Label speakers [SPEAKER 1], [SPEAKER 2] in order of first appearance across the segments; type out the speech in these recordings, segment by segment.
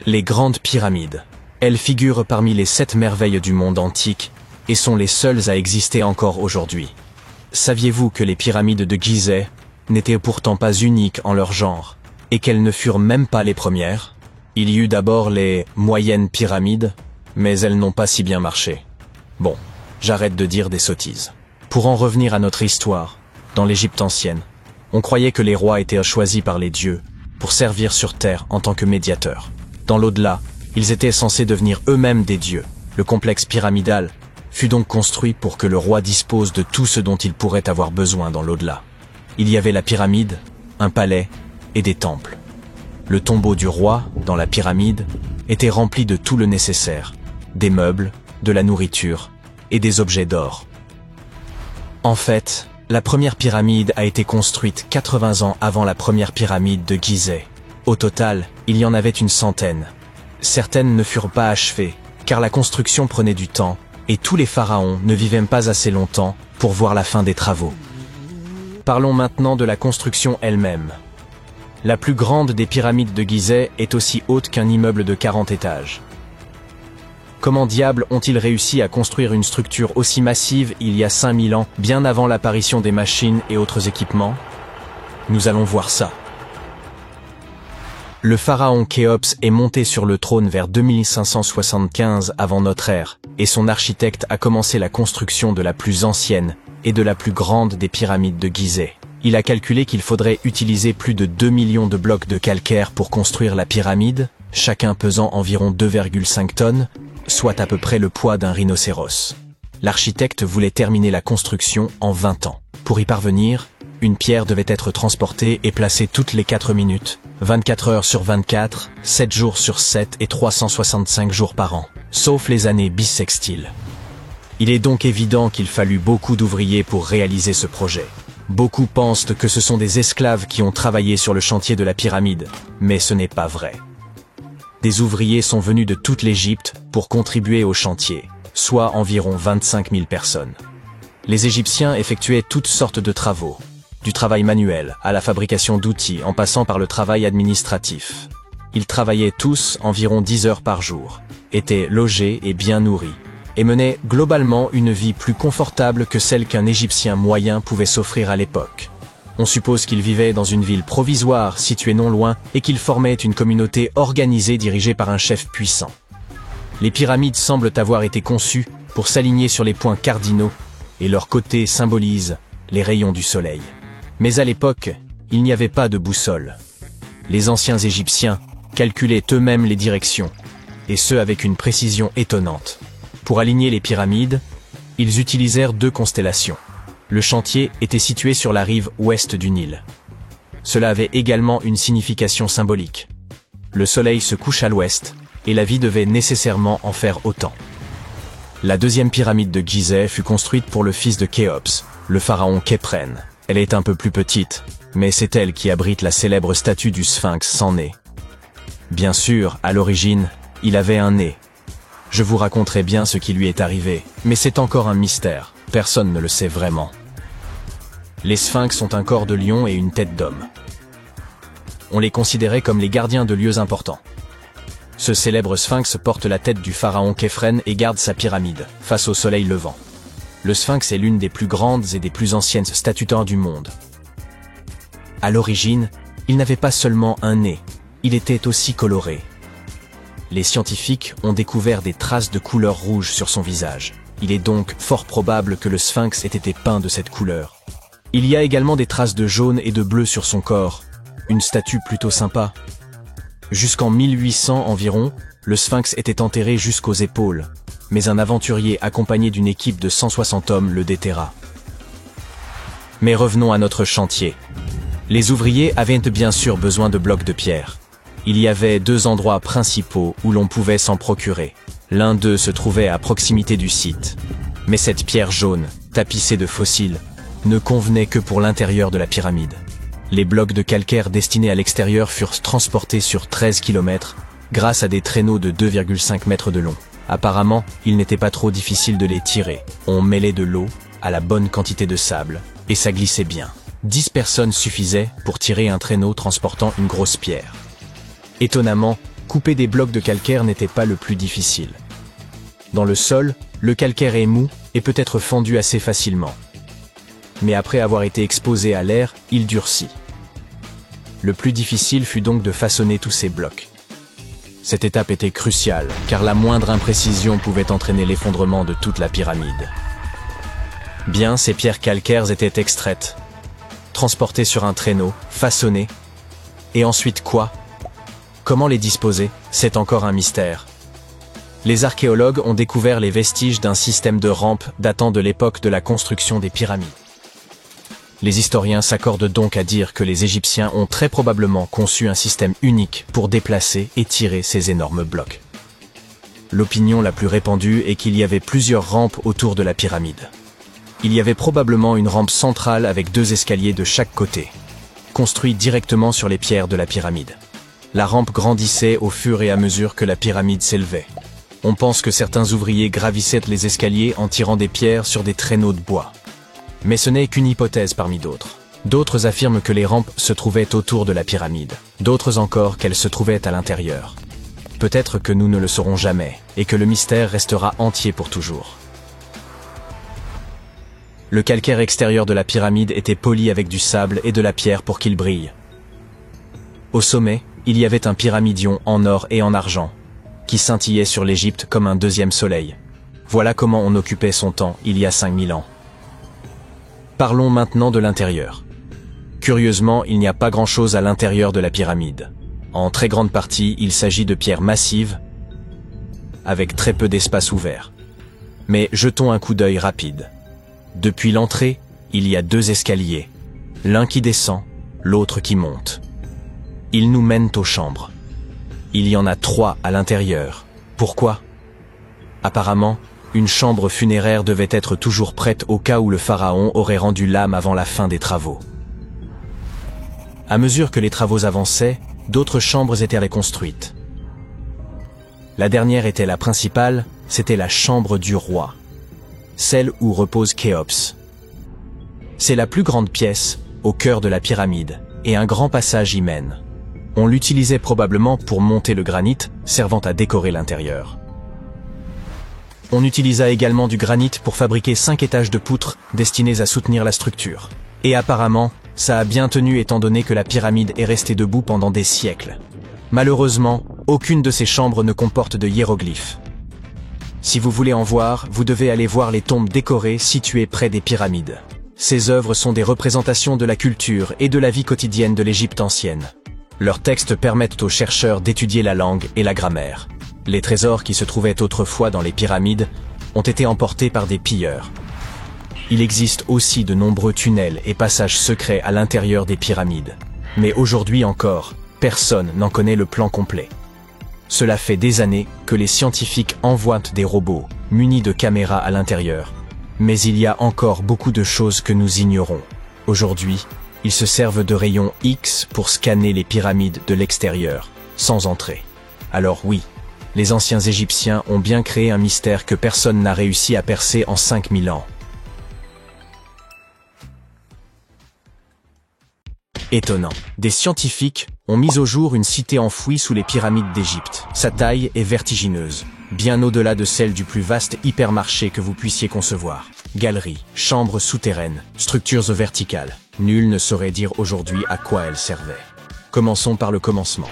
[SPEAKER 1] Les grandes pyramides. Elles figurent parmi les 7 merveilles du monde antique et sont les seules à exister encore aujourd'hui. Saviez-vous que les pyramides de Gizeh n'étaient pourtant pas uniques en leur genre et qu'elles ne furent même pas les premières? Il y eut d'abord les moyennes pyramides, mais elles n'ont pas si bien marché. Bon, j'arrête de dire des sottises. Pour en revenir à notre histoire, dans l'Égypte ancienne, on croyait que les rois étaient choisis par les dieux pour servir sur terre en tant que médiateurs. Dans l'au-delà, ils étaient censés devenir eux-mêmes des dieux. Le complexe pyramidal fut donc construit pour que le roi dispose de tout ce dont il pourrait avoir besoin dans l'au-delà. Il y avait la pyramide, un palais et des temples. Le tombeau du roi, dans la pyramide, était rempli de tout le nécessaire, des meubles, de la nourriture et des objets d'or. En fait, la première pyramide a été construite 80 ans avant la première pyramide de Gizeh. Au total, il y en avait une centaine. Certaines ne furent pas achevées, car la construction prenait du temps, et tous les pharaons ne vivaient pas assez longtemps pour voir la fin des travaux. Parlons maintenant de la construction elle-même. La plus grande des pyramides de Gizeh est aussi haute qu'un immeuble de 40 étages. Comment diable ont-ils réussi à construire une structure aussi massive il y a 5000 ans, bien avant l'apparition des machines et autres équipements? Nous allons voir ça. Le pharaon Khéops est monté sur le trône vers 2575 avant notre ère, et son architecte a commencé la construction de la plus ancienne et de la plus grande des pyramides de Gizeh. Il a calculé qu'il faudrait utiliser plus de 2 millions de blocs de calcaire pour construire la pyramide, chacun pesant environ 2,5 tonnes, soit à peu près le poids d'un rhinocéros. L'architecte voulait terminer la construction en 20 ans. Pour y parvenir, une pierre devait être transportée et placée toutes les 4 minutes, 24 heures sur 24, 7 jours sur 7 et 365 jours par an, sauf les années bissextiles. Il est donc évident qu'il fallut beaucoup d'ouvriers pour réaliser ce projet. Beaucoup pensent que ce sont des esclaves qui ont travaillé sur le chantier de la pyramide, mais ce n'est pas vrai. Des ouvriers sont venus de toute l'Égypte pour contribuer au chantier, soit environ 25 000 personnes. Les Égyptiens effectuaient toutes sortes de travaux, du travail manuel à la fabrication d'outils en passant par le travail administratif. Ils travaillaient tous environ 10 heures par jour, étaient logés et bien nourris, et menaient globalement une vie plus confortable que celle qu'un Égyptien moyen pouvait s'offrir à l'époque. On suppose qu'ils vivaient dans une ville provisoire située non loin et qu'ils formaient une communauté organisée dirigée par un chef puissant. Les pyramides semblent avoir été conçues pour s'aligner sur les points cardinaux et leurs côtés symbolisent les rayons du soleil. Mais à l'époque, il n'y avait pas de boussole. Les anciens Égyptiens calculaient eux-mêmes les directions, et ce avec une précision étonnante. Pour aligner les pyramides, ils utilisèrent 2 constellations. Le chantier était situé sur la rive ouest du Nil. Cela avait également une signification symbolique. Le soleil se couche à l'ouest, et la vie devait nécessairement en faire autant. La deuxième pyramide de Gizeh fut construite pour le fils de Khéops, le pharaon Khéphren. Elle est un peu plus petite, mais c'est elle qui abrite la célèbre statue du Sphinx sans nez. Bien sûr, à l'origine, il avait un nez. Je vous raconterai bien ce qui lui est arrivé, mais c'est encore un mystère, personne ne le sait vraiment. Les sphinx ont un corps de lion et une tête d'homme. On les considérait comme les gardiens de lieux importants. Ce célèbre sphinx porte la tête du pharaon Khéphren et garde sa pyramide, face au soleil levant. Le sphinx est l'une des plus grandes et des plus anciennes statues du monde. À l'origine, il n'avait pas seulement un nez, il était aussi coloré. Les scientifiques ont découvert des traces de couleur rouge sur son visage. Il est donc fort probable que le sphinx ait été peint de cette couleur. Il y a également des traces de jaune et de bleu sur son corps, une statue plutôt sympa. Jusqu'en 1800 environ, le sphinx était enterré jusqu'aux épaules, mais un aventurier accompagné d'une équipe de 160 hommes le déterra. Mais revenons à notre chantier. Les ouvriers avaient bien sûr besoin de blocs de pierre. Il y avait 2 endroits principaux où l'on pouvait s'en procurer. L'un d'eux se trouvait à proximité du site. Mais cette pierre jaune, tapissée de fossiles, ne convenait que pour l'intérieur de la pyramide. Les blocs de calcaire destinés à l'extérieur furent transportés sur 13 km grâce à des traîneaux de 2,5 mètres de long. Apparemment, il n'était pas trop difficile de les tirer. On mêlait de l'eau à la bonne quantité de sable, et ça glissait bien. 10 personnes suffisaient pour tirer un traîneau transportant une grosse pierre. Étonnamment, Couper des blocs de calcaire n'était pas le plus difficile. Dans le sol, le calcaire est mou et peut être fendu assez facilement. Mais après avoir été exposé à l'air, il durcit. Le plus difficile fut donc de façonner tous ces blocs. Cette étape était cruciale, car la moindre imprécision pouvait entraîner l'effondrement de toute la pyramide. Bien, ces pierres calcaires étaient extraites, transportées sur un traîneau, façonnées. Et ensuite quoi? Comment les disposer? C'est encore un mystère. Les archéologues ont découvert les vestiges d'un système de rampes datant de l'époque de la construction des pyramides. Les historiens s'accordent donc à dire que les Égyptiens ont très probablement conçu un système unique pour déplacer et tirer ces énormes blocs. L'opinion la plus répandue est qu'il y avait plusieurs rampes autour de la pyramide. Il y avait probablement une rampe centrale avec 2 escaliers de chaque côté, construits directement sur les pierres de la pyramide. La rampe grandissait au fur et à mesure que la pyramide s'élevait. On pense que certains ouvriers gravissaient les escaliers en tirant des pierres sur des traîneaux de bois. Mais ce n'est qu'une hypothèse parmi d'autres. D'autres affirment que les rampes se trouvaient autour de la pyramide. D'autres encore qu'elles se trouvaient à l'intérieur. Peut-être que nous ne le saurons jamais, et que le mystère restera entier pour toujours. Le calcaire extérieur de la pyramide était poli avec du sable et de la pierre pour qu'il brille. Au sommet, il y avait un pyramidion en or et en argent, qui scintillait sur l'Égypte comme un deuxième soleil. Voilà comment on occupait son temps il y a 5000 ans. Parlons maintenant de l'intérieur. Curieusement, il n'y a pas grand-chose à l'intérieur de la pyramide. En très grande partie, il s'agit de pierres massives, avec très peu d'espace ouvert. Mais jetons un coup d'œil rapide. Depuis l'entrée, il y a 2 escaliers, l'un qui descend, l'autre qui monte. Ils nous mènent aux chambres. Il y en a 3 à l'intérieur. Pourquoi? Apparemment, une chambre funéraire devait être toujours prête au cas où le pharaon aurait rendu l'âme avant la fin des travaux. À mesure que les travaux avançaient, d'autres chambres étaient reconstruites. La dernière était la principale, c'était la chambre du roi, celle où repose Khéops. C'est la plus grande pièce, au cœur de la pyramide, et un grand passage y mène. On l'utilisait probablement pour monter le granit, servant à décorer l'intérieur. On utilisa également du granit pour fabriquer 5 étages de poutres destinés à soutenir la structure. Et apparemment, ça a bien tenu étant donné que la pyramide est restée debout pendant des siècles. Malheureusement, aucune de ces chambres ne comporte de hiéroglyphes. Si vous voulez en voir, vous devez aller voir les tombes décorées situées près des pyramides. Ces œuvres sont des représentations de la culture et de la vie quotidienne de l'Égypte ancienne. Leurs textes permettent aux chercheurs d'étudier la langue et la grammaire. Les trésors qui se trouvaient autrefois dans les pyramides ont été emportés par des pilleurs. Il existe aussi de nombreux tunnels et passages secrets à l'intérieur des pyramides. Mais aujourd'hui encore, personne n'en connaît le plan complet. Cela fait des années que les scientifiques envoient des robots, munis de caméras à l'intérieur. Mais il y a encore beaucoup de choses que nous ignorons. Aujourd'hui, ils se servent de rayons X pour scanner les pyramides de l'extérieur, sans entrer. Alors oui, les anciens Égyptiens ont bien créé un mystère que personne n'a réussi à percer en 5000 ans. Étonnant. Des scientifiques ont mis au jour une cité enfouie sous les pyramides d'Égypte. Sa taille est vertigineuse, bien au-delà de celle du plus vaste hypermarché que vous puissiez concevoir. Galeries, chambres souterraines, structures verticales. Nul ne saurait dire aujourd'hui à quoi elles servaient. Commençons par le commencement.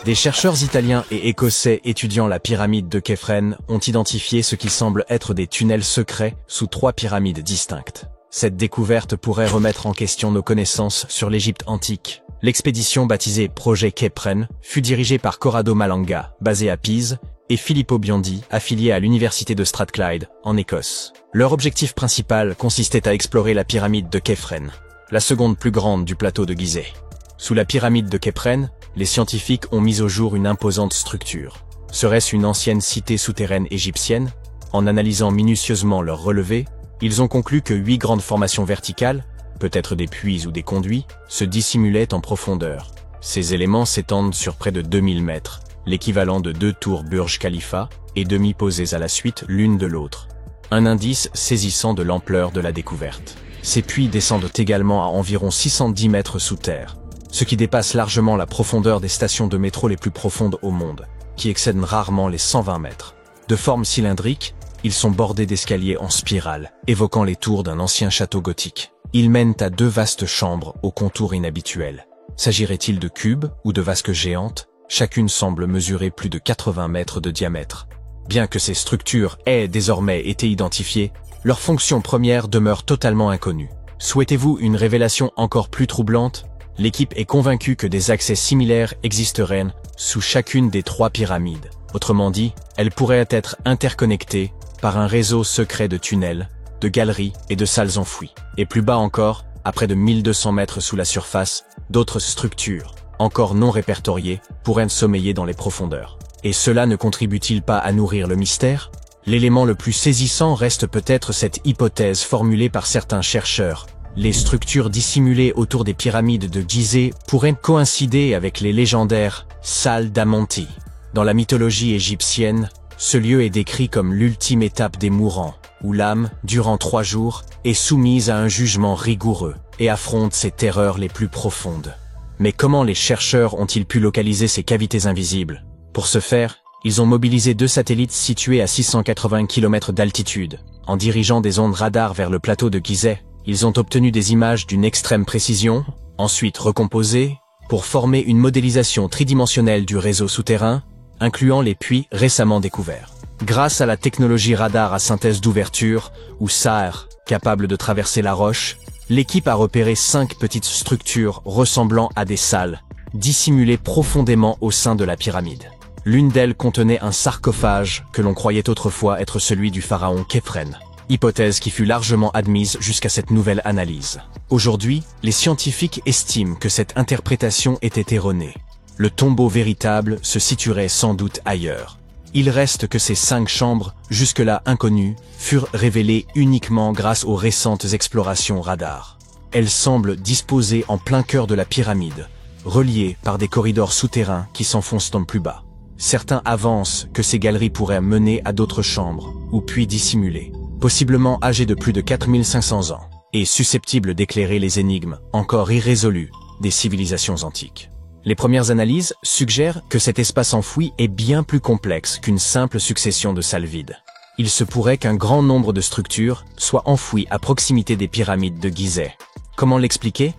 [SPEAKER 1] Des chercheurs italiens et écossais étudiant la pyramide de Képhren ont identifié ce qui semble être des tunnels secrets sous 3 pyramides distinctes. Cette découverte pourrait remettre en question nos connaissances sur l'Égypte antique. L'expédition baptisée Projet Képhren fut dirigée par Corrado Malanga, basé à Pise, et Filippo Biondi, affilié à l'université de Strathclyde, en Écosse. Leur objectif principal consistait à explorer la pyramide de Képhren, la seconde plus grande du plateau de Gizeh. Sous la pyramide de Képhren, les scientifiques ont mis au jour une imposante structure. Serait-ce une ancienne cité souterraine égyptienne? En analysant minutieusement leurs relevés, ils ont conclu que 8 grandes formations verticales, peut-être des puits ou des conduits, se dissimulaient en profondeur. Ces éléments s'étendent sur près de 2000 mètres, l'équivalent de 2 tours Burj Khalifa, et demi-posées à la suite l'une de l'autre. Un indice saisissant de l'ampleur de la découverte. Ces puits descendent également à environ 610 mètres sous terre, ce qui dépasse largement la profondeur des stations de métro les plus profondes au monde. qui excèdent rarement les 120 mètres. De forme cylindrique, ils sont bordés d'escaliers en spirale, évoquant les tours d'un ancien château gothique. Ils mènent à 2 vastes chambres aux contours inhabituels. S'agirait-il de cubes ou de vasques géantes? Chacune semble mesurer plus de 80 mètres de diamètre. Bien que ces structures aient désormais été identifiées, leur fonction première demeure totalement inconnue. Souhaitez-vous une révélation encore plus troublante? L'équipe est convaincue que des accès similaires existeraient sous chacune des 3 pyramides. Autrement dit, elles pourraient être interconnectées par un réseau secret de tunnels, de galeries et de salles enfouies. Et plus bas encore, à près de 1200 mètres sous la surface, d'autres structures, encore non répertoriées, pourraient sommeiller dans les profondeurs. Et cela ne contribue-t-il pas à nourrir le mystère? L'élément le plus saisissant reste peut-être cette hypothèse formulée par certains chercheurs. Les structures dissimulées autour des pyramides de Gizeh pourraient coïncider avec les légendaires salles d'Amonti. Dans la mythologie égyptienne, ce lieu est décrit comme l'ultime étape des mourants, où l'âme, durant 3 jours, est soumise à un jugement rigoureux et affronte ses terreurs les plus profondes. Mais comment les chercheurs ont-ils pu localiser ces cavités invisibles? Pour ce faire, ils ont mobilisé 2 satellites situés à 680 km d'altitude. En dirigeant des ondes radar vers le plateau de Gizeh, ils ont obtenu des images d'une extrême précision, ensuite recomposées, pour former une modélisation tridimensionnelle du réseau souterrain, incluant les puits récemment découverts. Grâce à la technologie radar à synthèse d'ouverture, ou SAR, capable de traverser la roche, l'équipe a repéré 5 petites structures ressemblant à des salles, dissimulées profondément au sein de la pyramide. L'une d'elles contenait un sarcophage que l'on croyait autrefois être celui du pharaon Khéphren. Hypothèse qui fut largement admise jusqu'à cette nouvelle analyse. Aujourd'hui, les scientifiques estiment que cette interprétation était erronée. Le tombeau véritable se situerait sans doute ailleurs. Il reste que ces 5 chambres, jusque-là inconnues, furent révélées uniquement grâce aux récentes explorations radar. Elles semblent disposées en plein cœur de la pyramide, reliées par des corridors souterrains qui s'enfoncent dans le plus bas. Certains avancent que ces galeries pourraient mener à d'autres chambres, ou puits dissimulés, possiblement âgés de plus de 4500 ans, et susceptibles d'éclairer les énigmes, encore irrésolues, des civilisations antiques. Les premières analyses suggèrent que cet espace enfoui est bien plus complexe qu'une simple succession de salles vides. Il se pourrait qu'un grand nombre de structures soient enfouies à proximité des pyramides de Gizeh. Comment l'expliquer?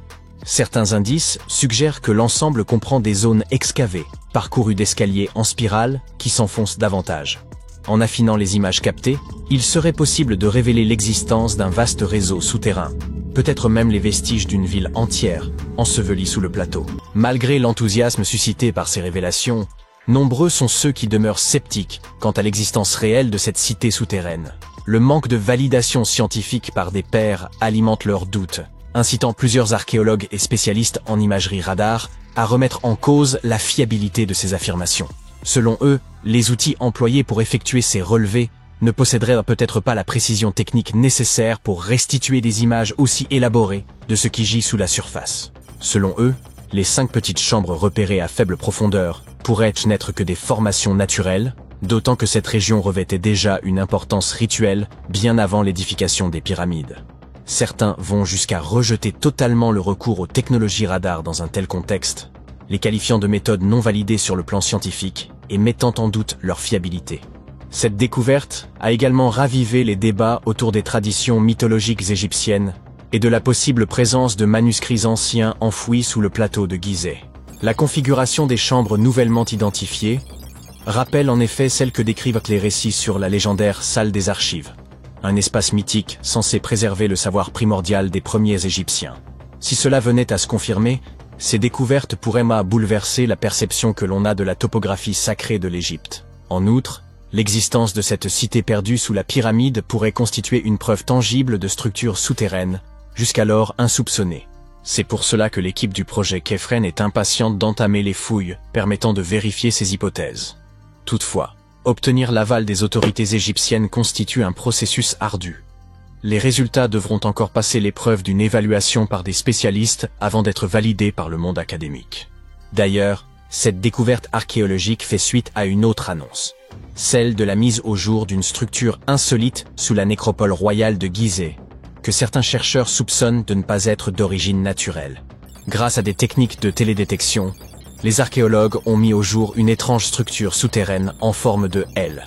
[SPEAKER 1] Certains indices suggèrent que l'ensemble comprend des zones excavées, parcourues d'escaliers en spirale qui s'enfoncent davantage. En affinant les images captées, il serait possible de révéler l'existence d'un vaste réseau souterrain, peut-être même les vestiges d'une ville entière, ensevelie sous le plateau. Malgré l'enthousiasme suscité par ces révélations, nombreux sont ceux qui demeurent sceptiques quant à l'existence réelle de cette cité souterraine. Le manque de validation scientifique par des pairs alimente leurs doutes, incitant plusieurs archéologues et spécialistes en imagerie radar à remettre en cause la fiabilité de ces affirmations. Selon eux, les outils employés pour effectuer ces relevés ne posséderaient peut-être pas la précision technique nécessaire pour restituer des images aussi élaborées de ce qui gît sous la surface. Selon eux, les 5 petites chambres repérées à faible profondeur pourraient n'être que des formations naturelles, d'autant que cette région revêtait déjà une importance rituelle bien avant l'édification des pyramides. Certains vont jusqu'à rejeter totalement le recours aux technologies radar dans un tel contexte, les qualifiant de méthodes non validées sur le plan scientifique et mettant en doute leur fiabilité. Cette découverte a également ravivé les débats autour des traditions mythologiques égyptiennes et de la possible présence de manuscrits anciens enfouis sous le plateau de Gizeh. La configuration des chambres nouvellement identifiées rappelle en effet celle que décrivent les récits sur la légendaire salle des archives, un espace mythique censé préserver le savoir primordial des premiers Égyptiens. Si cela venait à se confirmer, ces découvertes pourraient bouleverser la perception que l'on a de la topographie sacrée de l'Égypte. En outre, l'existence de cette cité perdue sous la pyramide pourrait constituer une preuve tangible de structures souterraines, jusqu'alors insoupçonnées. C'est pour cela que l'équipe du projet Khéphren est impatiente d'entamer les fouilles permettant de vérifier ces hypothèses. Toutefois, obtenir l'aval des autorités égyptiennes constitue un processus ardu. Les résultats devront encore passer l'épreuve d'une évaluation par des spécialistes avant d'être validés par le monde académique. D'ailleurs, cette découverte archéologique fait suite à une autre annonce, celle de la mise au jour d'une structure insolite sous la nécropole royale de Gizeh, que certains chercheurs soupçonnent de ne pas être d'origine naturelle. Grâce à des techniques de télédétection, les archéologues ont mis au jour une étrange structure souterraine en forme de L,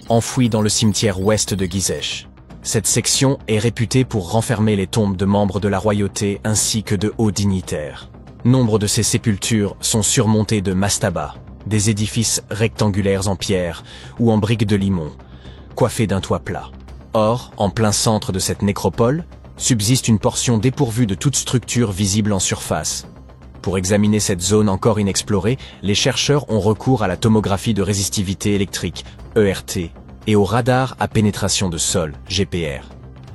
[SPEAKER 1] enfouie dans le cimetière ouest de Gizeh. Cette section est réputée pour renfermer les tombes de membres de la royauté ainsi que de hauts dignitaires. Nombre de ces sépultures sont surmontées de mastabas, des édifices rectangulaires en pierre ou en briques de limon, coiffés d'un toit plat. Or, en plein centre de cette nécropole, subsiste une portion dépourvue de toute structure visible en surface. Pour examiner cette zone encore inexplorée, les chercheurs ont recours à la tomographie de résistivité électrique, ERT, et au radar à pénétration de sol, GPR.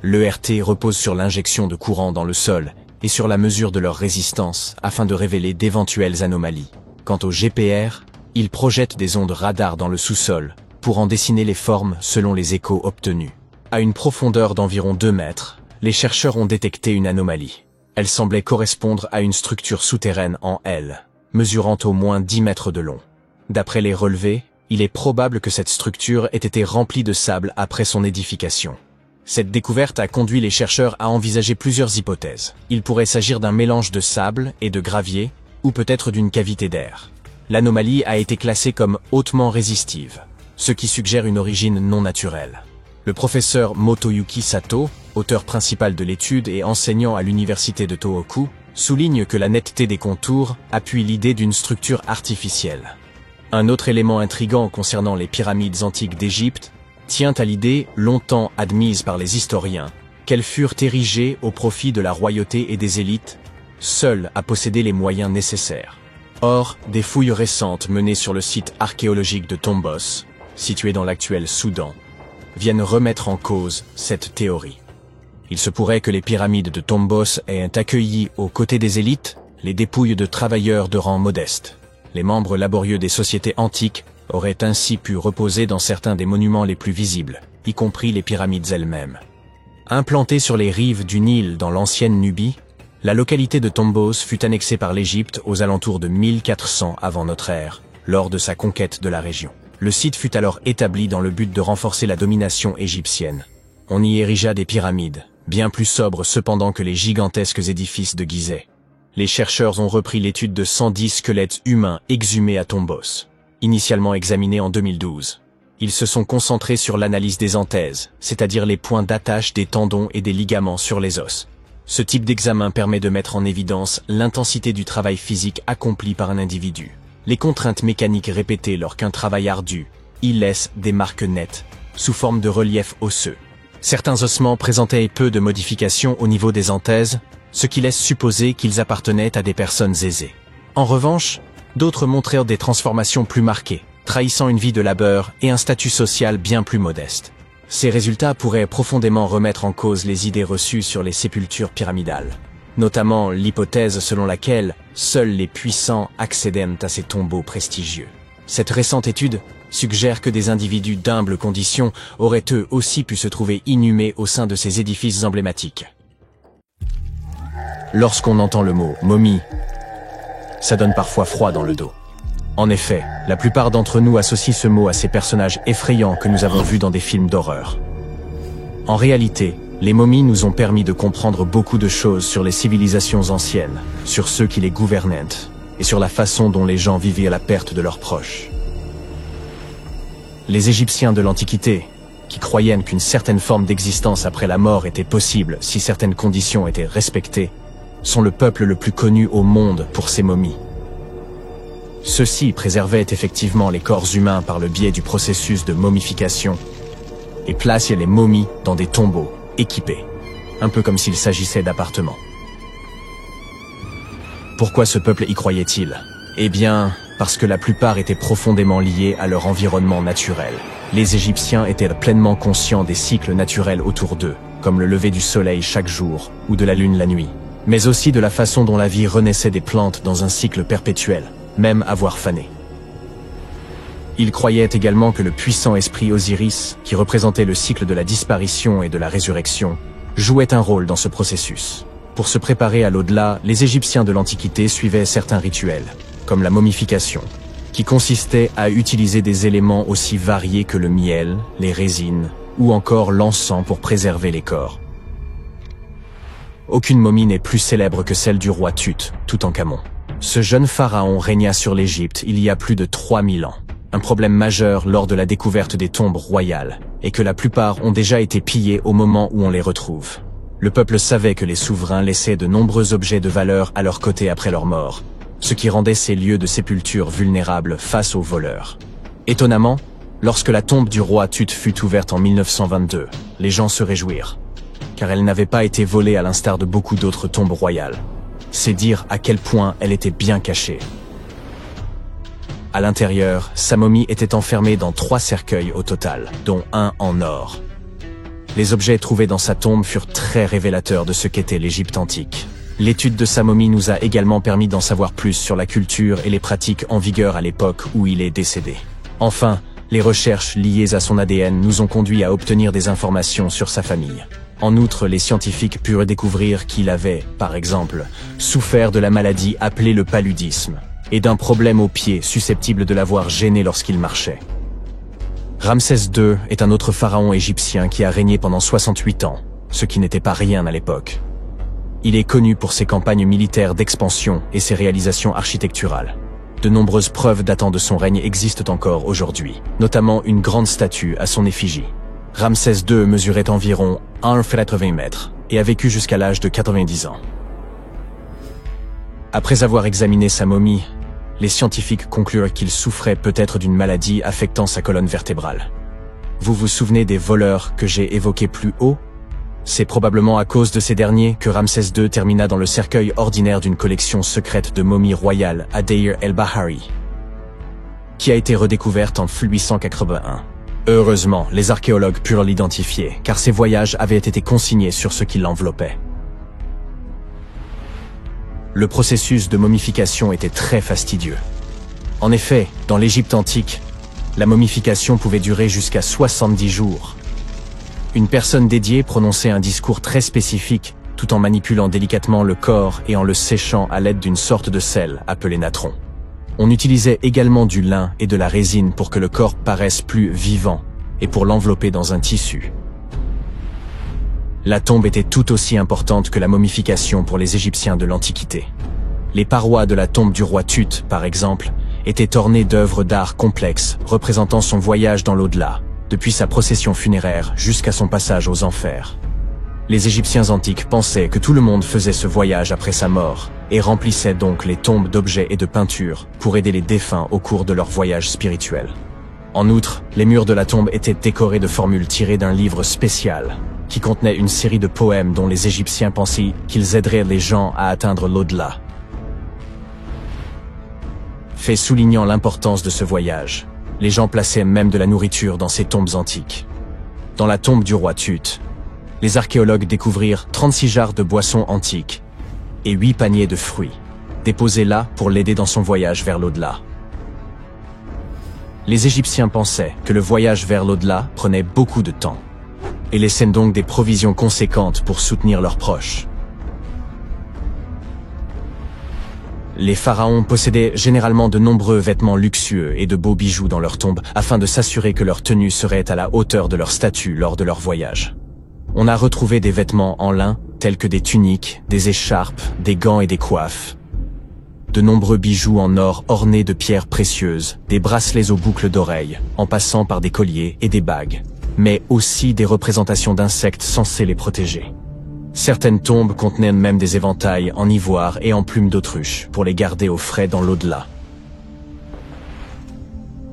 [SPEAKER 1] L'ERT repose sur l'injection de courant dans le sol et sur la mesure de leur résistance afin de révéler d'éventuelles anomalies. Quant au GPR, il projette des ondes radar dans le sous-sol pour en dessiner les formes selon les échos obtenus. À une profondeur d'environ 2 mètres, les chercheurs ont détecté une anomalie. Elle semblait correspondre à une structure souterraine en L, mesurant au moins 10 mètres de long. D'après les relevés, il est probable que cette structure ait été remplie de sable après son édification. Cette découverte a conduit les chercheurs à envisager plusieurs hypothèses. Il pourrait s'agir d'un mélange de sable et de gravier, ou peut-être d'une cavité d'air. L'anomalie a été classée comme hautement résistive, ce qui suggère une origine non naturelle. Le professeur Motoyuki Sato, auteur principal de l'étude et enseignant à l'université de Tohoku, souligne que la netteté des contours appuie l'idée d'une structure artificielle. Un autre élément intrigant concernant les pyramides antiques d'Égypte tient à l'idée, longtemps admise par les historiens, qu'elles furent érigées au profit de la royauté et des élites, seules à posséder les moyens nécessaires. Or, des fouilles récentes menées sur le site archéologique de Tombos, situé dans l'actuel Soudan, viennent remettre en cause cette théorie. Il se pourrait que les pyramides de Tombos aient accueilli, aux côtés des élites, les dépouilles de travailleurs de rang modeste. Les membres laborieux des sociétés antiques auraient ainsi pu reposer dans certains des monuments les plus visibles, y compris les pyramides elles-mêmes. Implantée sur les rives du Nil dans l'ancienne Nubie, la localité de Tombos fut annexée par l'Égypte aux alentours de 1400 avant notre ère, lors de sa conquête de la région. Le site fut alors établi dans le but de renforcer la domination égyptienne. On y érigea des pyramides, bien plus sobres cependant que les gigantesques édifices de Gizeh. Les chercheurs ont repris l'étude de 110 squelettes humains exhumés à Tombos, initialement examinés en 2012. Ils se sont concentrés sur l'analyse des anthèses, c'est-à-dire les points d'attache des tendons et des ligaments sur les os. Ce type d'examen permet de mettre en évidence l'intensité du travail physique accompli par un individu. Les contraintes mécaniques répétées lors qu'un travail ardu y laissent des marques nettes, sous forme de relief osseux. Certains ossements présentaient peu de modifications au niveau des anthèses, ce qui laisse supposer qu'ils appartenaient à des personnes aisées. En revanche, d'autres montrèrent des transformations plus marquées, trahissant une vie de labeur et un statut social bien plus modeste. Ces résultats pourraient profondément remettre en cause les idées reçues sur les sépultures pyramidales, notamment l'hypothèse selon laquelle seuls les puissants accédaient à ces tombeaux prestigieux. Cette récente étude suggère que des individus d'humbles conditions auraient eux aussi pu se trouver inhumés au sein de ces édifices emblématiques. Lorsqu'on entend le mot « momie », ça donne parfois froid dans le dos. En effet, la plupart d'entre nous associent ce mot à ces personnages effrayants que nous avons vus dans des films d'horreur. En réalité, les momies nous ont permis de comprendre beaucoup de choses sur les civilisations anciennes, sur ceux qui les gouvernaient, et sur la façon dont les gens vivaient la perte de leurs proches. Les Égyptiens de l'Antiquité, qui croyaient qu'une certaine forme d'existence après la mort était possible si certaines conditions étaient respectées, sont le peuple le plus connu au monde pour ses momies. Ceux-ci préservaient effectivement les corps humains par le biais du processus de momification et plaçaient les momies dans des tombeaux équipés, un peu comme s'il s'agissait d'appartements. Pourquoi ce peuple y croyait-il? Eh bien, parce que la plupart étaient profondément liés à leur environnement naturel. Les Égyptiens étaient pleinement conscients des cycles naturels autour d'eux, comme le lever du soleil chaque jour ou de la lune la nuit, mais aussi de la façon dont la vie renaissait des plantes dans un cycle perpétuel, même avoir fané. Ils croyaient également que le puissant esprit Osiris, qui représentait le cycle de la disparition et de la résurrection, jouait un rôle dans ce processus. Pour se préparer à l'au-delà, les Égyptiens de l'Antiquité suivaient certains rituels, comme la momification, qui consistait à utiliser des éléments aussi variés que le miel, les résines, ou encore l'encens pour préserver les corps. Aucune momie n'est plus célèbre que celle du roi Tut, Toutankhamon. Ce jeune pharaon régna sur l'Égypte il y a plus de 3000 ans. Un problème majeur lors de la découverte des tombes royales est que la plupart ont déjà été pillées au moment où on les retrouve. Le peuple savait que les souverains laissaient de nombreux objets de valeur à leur côté après leur mort, ce qui rendait ces lieux de sépulture vulnérables face aux voleurs. Étonnamment, lorsque la tombe du roi Tut fut ouverte en 1922, les gens se réjouirent, car elle n'avait pas été volée à l'instar de beaucoup d'autres tombes royales. C'est dire à quel point elle était bien cachée. À l'intérieur, sa momie était enfermée dans 3 cercueils au total, dont un en or. Les objets trouvés dans sa tombe furent très révélateurs de ce qu'était l'Égypte antique. L'étude de sa momie nous a également permis d'en savoir plus sur la culture et les pratiques en vigueur à l'époque où il est décédé. Enfin, les recherches liées à son ADN nous ont conduit à obtenir des informations sur sa famille. En outre, les scientifiques purent découvrir qu'il avait, par exemple, souffert de la maladie appelée le paludisme, et d'un problème au pied susceptible de l'avoir gêné lorsqu'il marchait. Ramsès II est un autre pharaon égyptien qui a régné pendant 68 ans, ce qui n'était pas rien à l'époque. Il est connu pour ses campagnes militaires d'expansion et ses réalisations architecturales. De nombreuses preuves datant de son règne existent encore aujourd'hui, notamment une grande statue à son effigie. Ramsès II mesurait environ 1,80 m et a vécu jusqu'à l'âge de 90 ans. Après avoir examiné sa momie, les scientifiques conclurent qu'il souffrait peut-être d'une maladie affectant sa colonne vertébrale. Vous vous souvenez des voleurs que j'ai évoqués plus haut? C'est probablement à cause de ces derniers que Ramsès II termina dans le cercueil ordinaire d'une collection secrète de momies royales à Deir el-Bahari, qui a été redécouverte en 1881. Heureusement, les archéologues purent l'identifier, car ses voyages avaient été consignés sur ce qui l'enveloppait. Le processus de momification était très fastidieux. En effet, dans l'Égypte antique, la momification pouvait durer jusqu'à 70 jours. Une personne dédiée prononçait un discours très spécifique, tout en manipulant délicatement le corps et en le séchant à l'aide d'une sorte de sel appelé natron. On utilisait également du lin et de la résine pour que le corps paraisse plus vivant et pour l'envelopper dans un tissu. La tombe était tout aussi importante que la momification pour les Égyptiens de l'Antiquité. Les parois de la tombe du roi Tut, par exemple, étaient ornées d'œuvres d'art complexes représentant son voyage dans l'au-delà, depuis sa procession funéraire jusqu'à son passage aux enfers. Les Égyptiens antiques pensaient que tout le monde faisait ce voyage après sa mort et remplissaient donc les tombes d'objets et de peintures pour aider les défunts au cours de leur voyage spirituel. En outre, les murs de la tombe étaient décorés de formules tirées d'un livre spécial qui contenait une série de poèmes dont les Égyptiens pensaient qu'ils aideraient les gens à atteindre l'au-delà. Fait soulignant l'importance de ce voyage, les gens plaçaient même de la nourriture dans ces tombes antiques. Dans la tombe du roi Tut, les archéologues découvrirent 36 jarres de boissons antiques et 8 paniers de fruits, déposés là pour l'aider dans son voyage vers l'au-delà. Les Égyptiens pensaient que le voyage vers l'au-delà prenait beaucoup de temps et laissaient donc des provisions conséquentes pour soutenir leurs proches. Les pharaons possédaient généralement de nombreux vêtements luxueux et de beaux bijoux dans leurs tombes afin de s'assurer que leur tenue serait à la hauteur de leur statut lors de leur voyage. On a retrouvé des vêtements en lin tels que des tuniques, des écharpes, des gants et des coiffes. De nombreux bijoux en or ornés de pierres précieuses, des bracelets aux boucles d'oreilles, en passant par des colliers et des bagues, mais aussi des représentations d'insectes censés les protéger. Certaines tombes contenaient même des éventails en ivoire et en plumes d'autruche pour les garder au frais dans l'au-delà.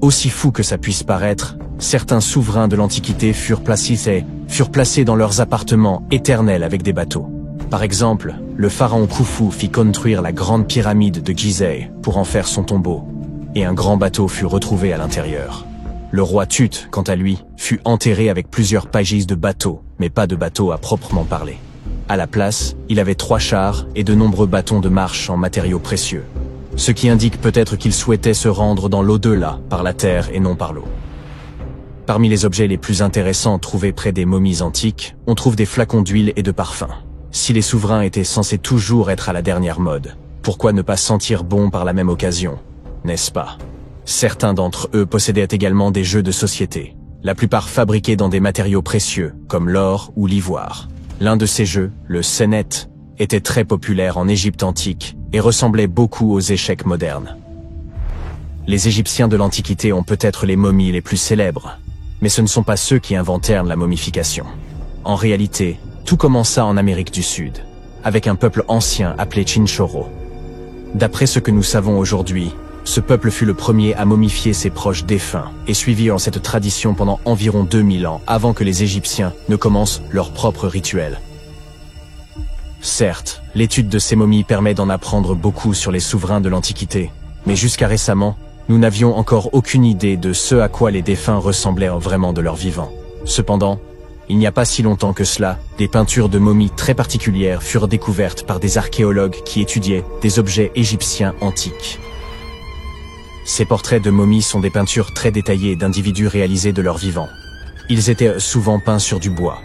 [SPEAKER 1] Aussi fou que ça puisse paraître, certains souverains de l'Antiquité furent placés dans leurs appartements éternels avec des bateaux. Par exemple, le pharaon Khufu fit construire la grande pyramide de Gizeh pour en faire son tombeau, et un grand bateau fut retrouvé à l'intérieur. Le roi Tut, quant à lui, fut enterré avec plusieurs pagis de bateaux, mais pas de bateau à proprement parler. À la place, il avait 3 chars et de nombreux bâtons de marche en matériaux précieux, ce qui indique peut-être qu'il souhaitait se rendre dans l'au-delà par la terre et non par l'eau. Parmi les objets les plus intéressants trouvés près des momies antiques, on trouve des flacons d'huile et de parfums. Si les souverains étaient censés toujours être à la dernière mode, pourquoi ne pas sentir bon par la même occasion, n'est-ce pas? Certains d'entre eux possédaient également des jeux de société, la plupart fabriqués dans des matériaux précieux, comme l'or ou l'ivoire. L'un de ces jeux, le Senet, était très populaire en Égypte antique et ressemblaient beaucoup aux échecs modernes. Les Égyptiens de l'Antiquité ont peut-être les momies les plus célèbres, mais ce ne sont pas ceux qui inventèrent la momification. En réalité, tout commença en Amérique du Sud, avec un peuple ancien appelé Chinchorro. D'après ce que nous savons aujourd'hui, ce peuple fut le premier à momifier ses proches défunts et suivit cette tradition pendant environ 2000 ans avant que les Égyptiens ne commencent leur propre rituel. Certes, l'étude de ces momies permet d'en apprendre beaucoup sur les souverains de l'Antiquité, mais jusqu'à récemment, nous n'avions encore aucune idée de ce à quoi les défunts ressemblaient vraiment de leur vivant. Cependant, il n'y a pas si longtemps que cela, des peintures de momies très particulières furent découvertes par des archéologues qui étudiaient des objets égyptiens antiques. Ces portraits de momies sont des peintures très détaillées d'individus réalisés de leur vivant. Ils étaient souvent peints sur du bois,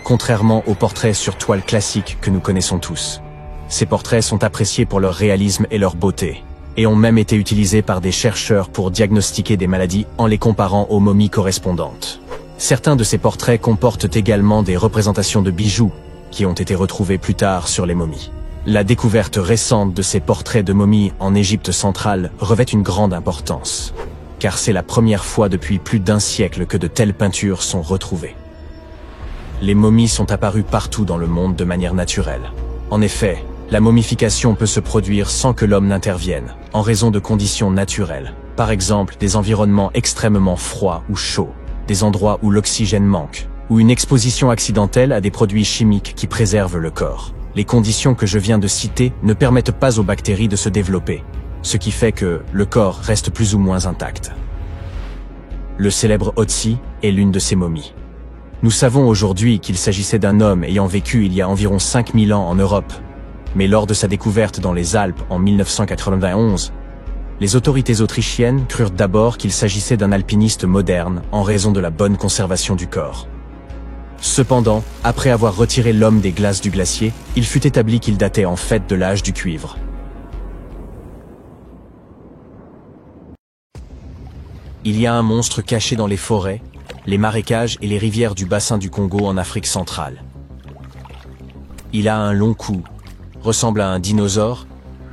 [SPEAKER 1] contrairement aux portraits sur toile classiques que nous connaissons tous. Ces portraits sont appréciés pour leur réalisme et leur beauté, et ont même été utilisés par des chercheurs pour diagnostiquer des maladies en les comparant aux momies correspondantes. Certains de ces portraits comportent également des représentations de bijoux, qui ont été retrouvés plus tard sur les momies. La découverte récente de ces portraits de momies en Égypte centrale revêt une grande importance, car c'est la première fois depuis plus d'1 siècle que de telles peintures sont retrouvées. Les momies sont apparues partout dans le monde de manière naturelle. En effet, la momification peut se produire sans que l'homme n'intervienne, en raison de conditions naturelles, par exemple des environnements extrêmement froids ou chauds, des endroits où l'oxygène manque, ou une exposition accidentelle à des produits chimiques qui préservent le corps. Les conditions que je viens de citer ne permettent pas aux bactéries de se développer, ce qui fait que le corps reste plus ou moins intact. Le célèbre Otzi est l'une de ces momies. Nous savons aujourd'hui qu'il s'agissait d'un homme ayant vécu il y a environ 5000 ans en Europe, mais lors de sa découverte dans les Alpes en 1991, les autorités autrichiennes crurent d'abord qu'il s'agissait d'un alpiniste moderne en raison de la bonne conservation du corps. Cependant, après avoir retiré l'homme des glaces du glacier, il fut établi qu'il datait en fait de l'âge du cuivre. Il y a un monstre caché dans les forêts, les marécages et les rivières du bassin du Congo en Afrique centrale. Il a un long cou, ressemble à un dinosaure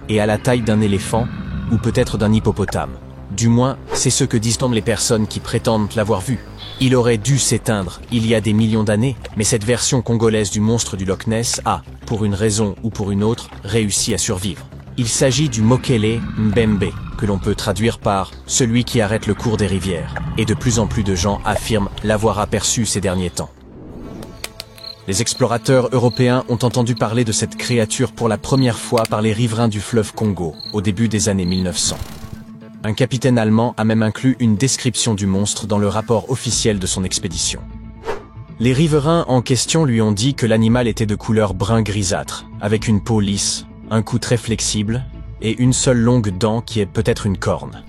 [SPEAKER 1] et a la taille d'un éléphant ou peut-être d'un hippopotame. Du moins, c'est ce que disent les personnes qui prétendent l'avoir vu. Il aurait dû s'éteindre il y a des millions d'années, mais cette version congolaise du monstre du Loch Ness a, pour une raison ou pour une autre, réussi à survivre. Il s'agit du Mokele Mbembe, que l'on peut traduire par « celui qui arrête le cours des rivières », et de plus en plus de gens affirment l'avoir aperçu ces derniers temps. Les explorateurs européens ont entendu parler de cette créature pour la première fois par les riverains du fleuve Congo, au début des années 1900. Un capitaine allemand a même inclus une description du monstre dans le rapport officiel de son expédition. Les riverains en question lui ont dit que l'animal était de couleur brun grisâtre, avec une peau lisse, un cou très flexible, et une seule longue dent qui est peut-être une corne.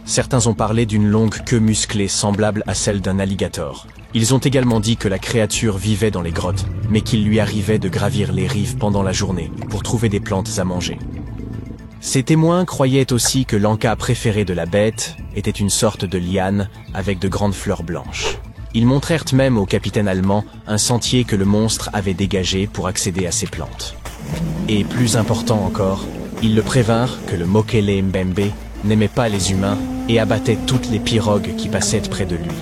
[SPEAKER 1] Certains ont parlé d'une longue queue musclée semblable à celle d'un alligator. Ils ont également dit que la créature vivait dans les grottes, mais qu'il lui arrivait de gravir les rives pendant la journée pour trouver des plantes à manger. Ces témoins croyaient aussi que l'encas préféré de la bête était une sorte de liane avec de grandes fleurs blanches. Ils montrèrent même au capitaine allemand un sentier que le monstre avait dégagé pour accéder à ces plantes. Et plus important encore, ils le prévinrent que le Mokele Mbembe n'aimait pas les humains et abattait toutes les pirogues qui passaient près de lui.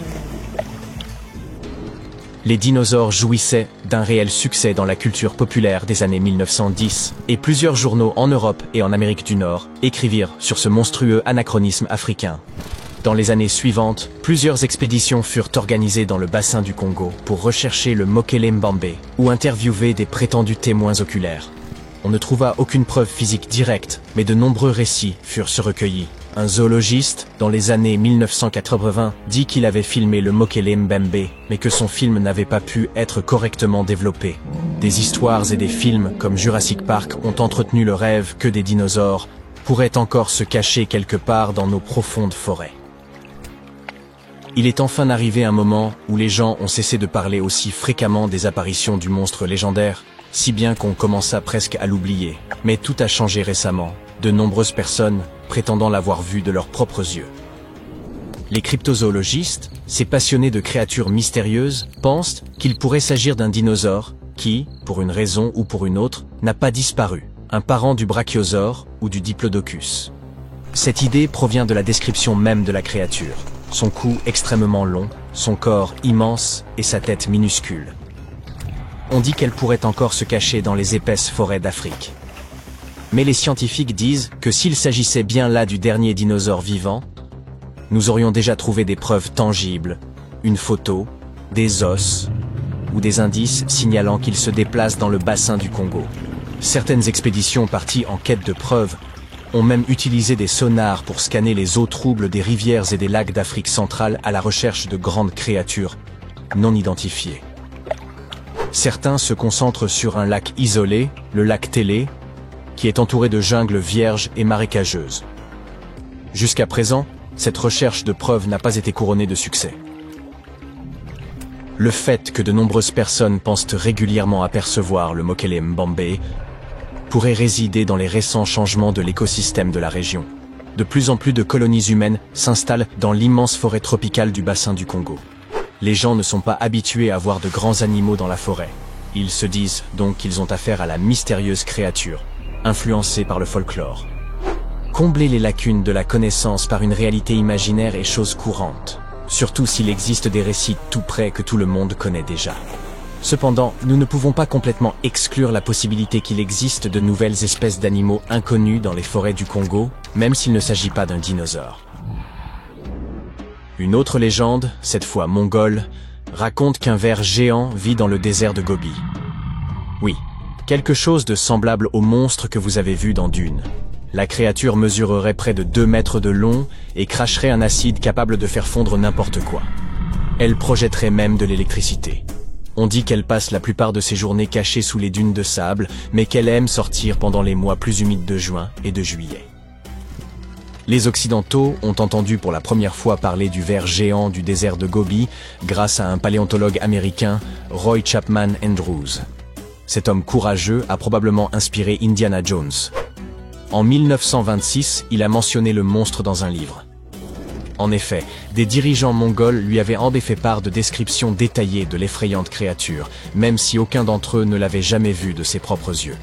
[SPEAKER 1] Les dinosaures jouissaient d'un réel succès dans la culture populaire des années 1910, et plusieurs journaux en Europe et en Amérique du Nord écrivirent sur ce monstrueux anachronisme africain. Dans les années suivantes, plusieurs expéditions furent organisées dans le bassin du Congo pour rechercher le Mokele Mbembe ou interviewer des prétendus témoins oculaires. On ne trouva aucune preuve physique directe, mais de nombreux récits furent recueillis. Un zoologiste, dans les années 1980, dit qu'il avait filmé le Mokele Mbembe, mais que son film n'avait pas pu être correctement développé. Des histoires et des films comme Jurassic Park ont entretenu le rêve que des dinosaures pourraient encore se cacher quelque part dans nos profondes forêts. Il est enfin arrivé un moment où les gens ont cessé de parler aussi fréquemment des apparitions du monstre légendaire, si bien qu'on commença presque à l'oublier. Mais tout a changé récemment. De nombreuses personnes prétendant l'avoir vu de leurs propres yeux. Les cryptozoologistes, ces passionnés de créatures mystérieuses, pensent qu'il pourrait s'agir d'un dinosaure qui, pour une raison ou pour une autre, n'a pas disparu, un parent du brachiosaure ou du diplodocus. Cette idée provient de la description même de la créature. Son cou extrêmement long, son corps immense et sa tête minuscule. On dit qu'elle pourrait encore se cacher dans les épaisses forêts d'Afrique. Mais les scientifiques disent que s'il s'agissait bien là du dernier dinosaure vivant, nous aurions déjà trouvé des preuves tangibles, une photo, des os ou des indices signalant qu'il se déplace dans le bassin du Congo. Certaines expéditions parties en quête de preuves ont même utilisé des sonars pour scanner les eaux troubles des rivières et des lacs d'Afrique centrale à la recherche de grandes créatures non identifiées. Certains se concentrent sur un lac isolé, le lac Télé, qui est entouré de jungles vierges et marécageuses. Jusqu'à présent, cette recherche de preuves n'a pas été couronnée de succès. Le fait que de nombreuses personnes pensent régulièrement apercevoir le Mokele Mbembe pourrait résider dans les récents changements de l'écosystème de la région. De plus en plus de colonies humaines s'installent dans l'immense forêt tropicale du bassin du Congo. Les gens ne sont pas habitués à voir de grands animaux dans la forêt. Ils se disent donc qu'ils ont affaire à la mystérieuse créature, influencée par le folklore. Combler les lacunes de la connaissance par une réalité imaginaire est chose courante, surtout s'il existe des récits tout près que tout le monde connaît déjà. Cependant, nous ne pouvons pas complètement exclure la possibilité qu'il existe de nouvelles espèces d'animaux inconnus dans les forêts du Congo, même s'il ne s'agit pas d'un dinosaure. Une autre légende, cette fois mongole, raconte qu'un ver géant vit dans le désert de Gobi. Oui, quelque chose de semblable au monstre que vous avez vu dans Dune. La créature mesurerait près de 2 mètres de long et cracherait un acide capable de faire fondre n'importe quoi. Elle projetterait même de l'électricité. On dit qu'elle passe la plupart de ses journées cachée sous les dunes de sable, mais qu'elle aime sortir pendant les mois plus humides de juin et de juillet. Les Occidentaux ont entendu pour la première fois parler du ver géant du désert de Gobi grâce à un paléontologue américain, Roy Chapman Andrews. Cet homme courageux a probablement inspiré Indiana Jones. En 1926, il a mentionné le monstre dans un livre. En effet, des dirigeants mongols lui avaient en fait part de descriptions détaillées de l'effrayante créature, même si aucun d'entre eux ne l'avait jamais vue de ses propres yeux.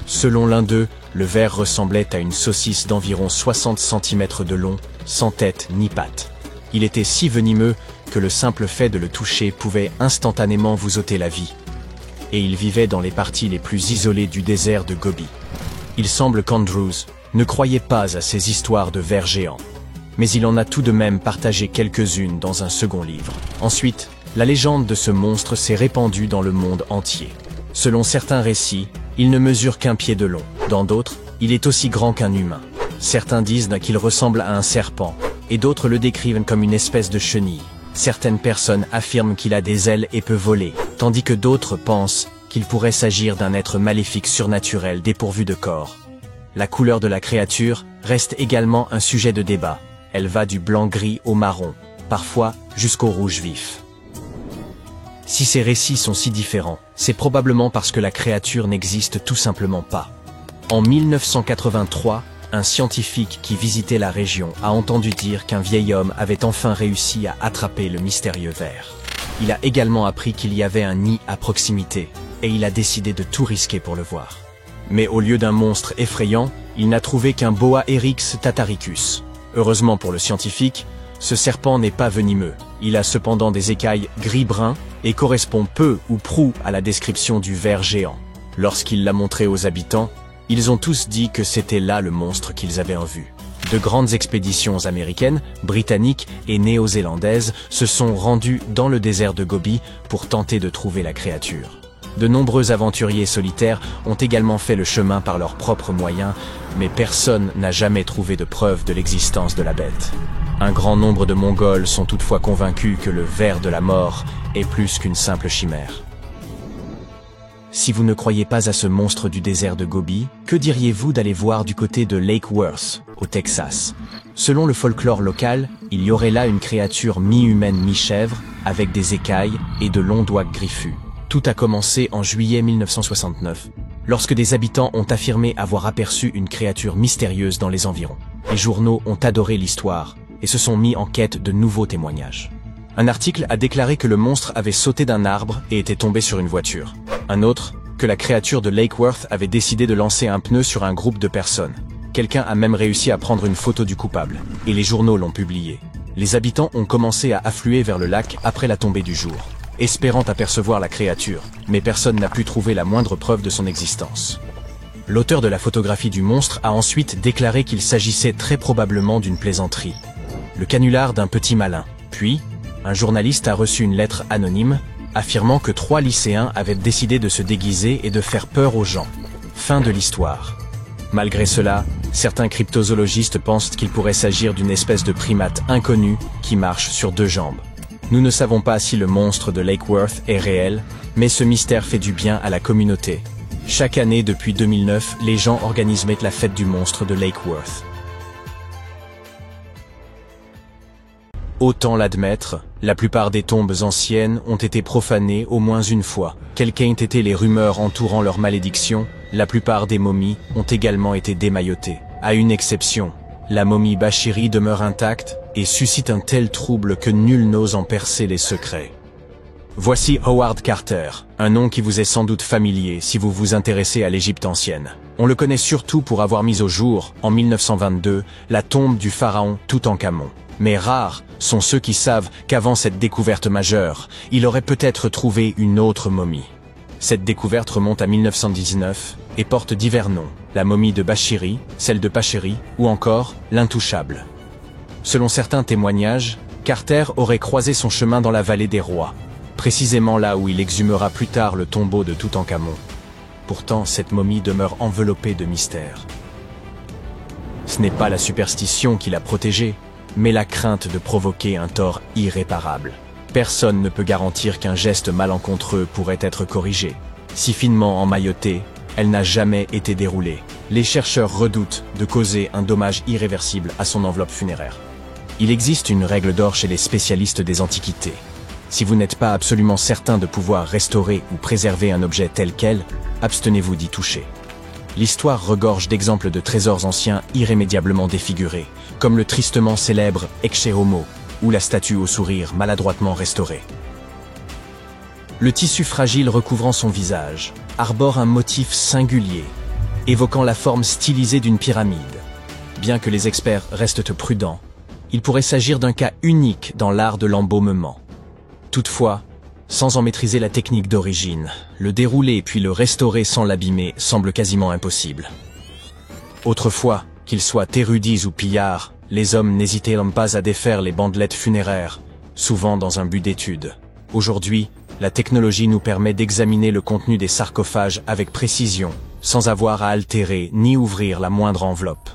[SPEAKER 1] Selon l'un d'eux, le ver ressemblait à une saucisse d'environ 60 cm de long, sans tête ni pattes. Il était si venimeux que le simple fait de le toucher pouvait instantanément vous ôter la vie. Et il vivait dans les parties les plus isolées du désert de Gobi. Il semble qu'Andrews ne croyait pas à ces histoires de vers géants. Mais il en a tout de même partagé quelques-unes dans un second livre. Ensuite, la légende de ce monstre s'est répandue dans le monde entier. Selon certains récits, il ne mesure qu'1 pied de long. Dans d'autres, il est aussi grand qu'un humain. Certains disent qu'il ressemble à un serpent, et d'autres le décrivent comme une espèce de chenille. Certaines personnes affirment qu'il a des ailes et peut voler, tandis que d'autres pensent qu'il pourrait s'agir d'un être maléfique surnaturel dépourvu de corps. La couleur de la créature reste également un sujet de débat. Elle va du blanc-gris au marron, parfois jusqu'au rouge vif. Si ces récits sont si différents, c'est probablement parce que la créature n'existe tout simplement pas. En 1983, un scientifique qui visitait la région a entendu dire qu'un vieil homme avait enfin réussi à attraper le mystérieux ver. Il a également appris qu'il y avait un nid à proximité, et il a décidé de tout risquer pour le voir. Mais au lieu d'un monstre effrayant, il n'a trouvé qu'un boa eryx tataricus. Heureusement pour le scientifique, ce serpent n'est pas venimeux. Il a cependant des écailles gris-brun et correspond peu ou prou à la description du ver géant. Lorsqu'il l'a montré aux habitants, ils ont tous dit que c'était là le monstre qu'ils avaient en vue. De grandes expéditions américaines, britanniques et néo-zélandaises se sont rendues dans le désert de Gobi pour tenter de trouver la créature. De nombreux aventuriers solitaires ont également fait le chemin par leurs propres moyens, mais personne n'a jamais trouvé de preuve de l'existence de la bête. Un grand nombre de Mongols sont toutefois convaincus que le ver de la mort est plus qu'une simple chimère. Si vous ne croyez pas à ce monstre du désert de Gobi, que diriez-vous d'aller voir du côté de Lake Worth, au Texas? Selon le folklore local, il y aurait là une créature mi-humaine mi-chèvre, avec des écailles et de longs doigts griffus. Tout a commencé en juillet 1969, lorsque des habitants ont affirmé avoir aperçu une créature mystérieuse dans les environs. Les journaux ont adoré l'histoire et se sont mis en quête de nouveaux témoignages. Un article a déclaré que le monstre avait sauté d'un arbre et était tombé sur une voiture. Un autre, que la créature de Lakeworth avait décidé de lancer un pneu sur un groupe de personnes. Quelqu'un a même réussi à prendre une photo du coupable, et les journaux l'ont publié. Les habitants ont commencé à affluer vers le lac après la tombée du jour, espérant apercevoir la créature, mais personne n'a pu trouver la moindre preuve de son existence. L'auteur de la photographie du monstre a ensuite déclaré qu'il s'agissait très probablement d'une plaisanterie. Le canular d'un petit malin. Puis, un journaliste a reçu une lettre anonyme, affirmant que 3 lycéens avaient décidé de se déguiser et de faire peur aux gens. Fin de l'histoire. Malgré cela, certains cryptozoologistes pensent qu'il pourrait s'agir d'une espèce de primate inconnue qui marche sur 2 jambes. Nous ne savons pas si le monstre de Lakeworth est réel, mais ce mystère fait du bien à la communauté. Chaque année depuis 2009, les gens organisent la fête du monstre de Lakeworth. Autant l'admettre, la plupart des tombes anciennes ont été profanées au moins une fois. Quelles qu'aient été les rumeurs entourant leur malédiction, la plupart des momies ont également été démaillotées. À une exception, la momie Bashiri demeure intacte et suscite un tel trouble que nul n'ose en percer les secrets. Voici Howard Carter, un nom qui vous est sans doute familier si vous vous intéressez à l'Égypte ancienne. On le connaît surtout pour avoir mis au jour, en 1922, la tombe du pharaon Toutankhamon. Mais rares sont ceux qui savent qu'avant cette découverte majeure, il aurait peut-être trouvé une autre momie. Cette découverte remonte à 1919 et porte divers noms, la momie de Bashiri, celle de Pachéry ou encore l'Intouchable. Selon certains témoignages, Carter aurait croisé son chemin dans la vallée des rois, précisément là où il exhumera plus tard le tombeau de Toutankhamon. Pourtant, cette momie demeure enveloppée de mystère. Ce n'est pas la superstition qui l'a protégée, mais la crainte de provoquer un tort irréparable. Personne ne peut garantir qu'un geste malencontreux pourrait être corrigé. Si finement emmaillotée, elle n'a jamais été déroulée. Les chercheurs redoutent de causer un dommage irréversible à son enveloppe funéraire. Il existe une règle d'or chez les spécialistes des antiquités. Si vous n'êtes pas absolument certain de pouvoir restaurer ou préserver un objet tel quel, abstenez-vous d'y toucher. L'histoire regorge d'exemples de trésors anciens irrémédiablement défigurés, comme le tristement célèbre Ecce Homo, ou la statue au sourire maladroitement restaurée. Le tissu fragile recouvrant son visage arbore un motif singulier, évoquant la forme stylisée d'une pyramide. Bien que les experts restent prudents, il pourrait s'agir d'un cas unique dans l'art de l'embaumement. Toutefois, sans en maîtriser la technique d'origine, le dérouler puis le restaurer sans l'abîmer semble quasiment impossible. Autrefois, qu'ils soient érudits ou pillards, les hommes n'hésitaient pas à défaire les bandelettes funéraires, souvent dans un but d'étude. Aujourd'hui, la technologie nous permet d'examiner le contenu des sarcophages avec précision, sans avoir à altérer ni ouvrir la moindre enveloppe.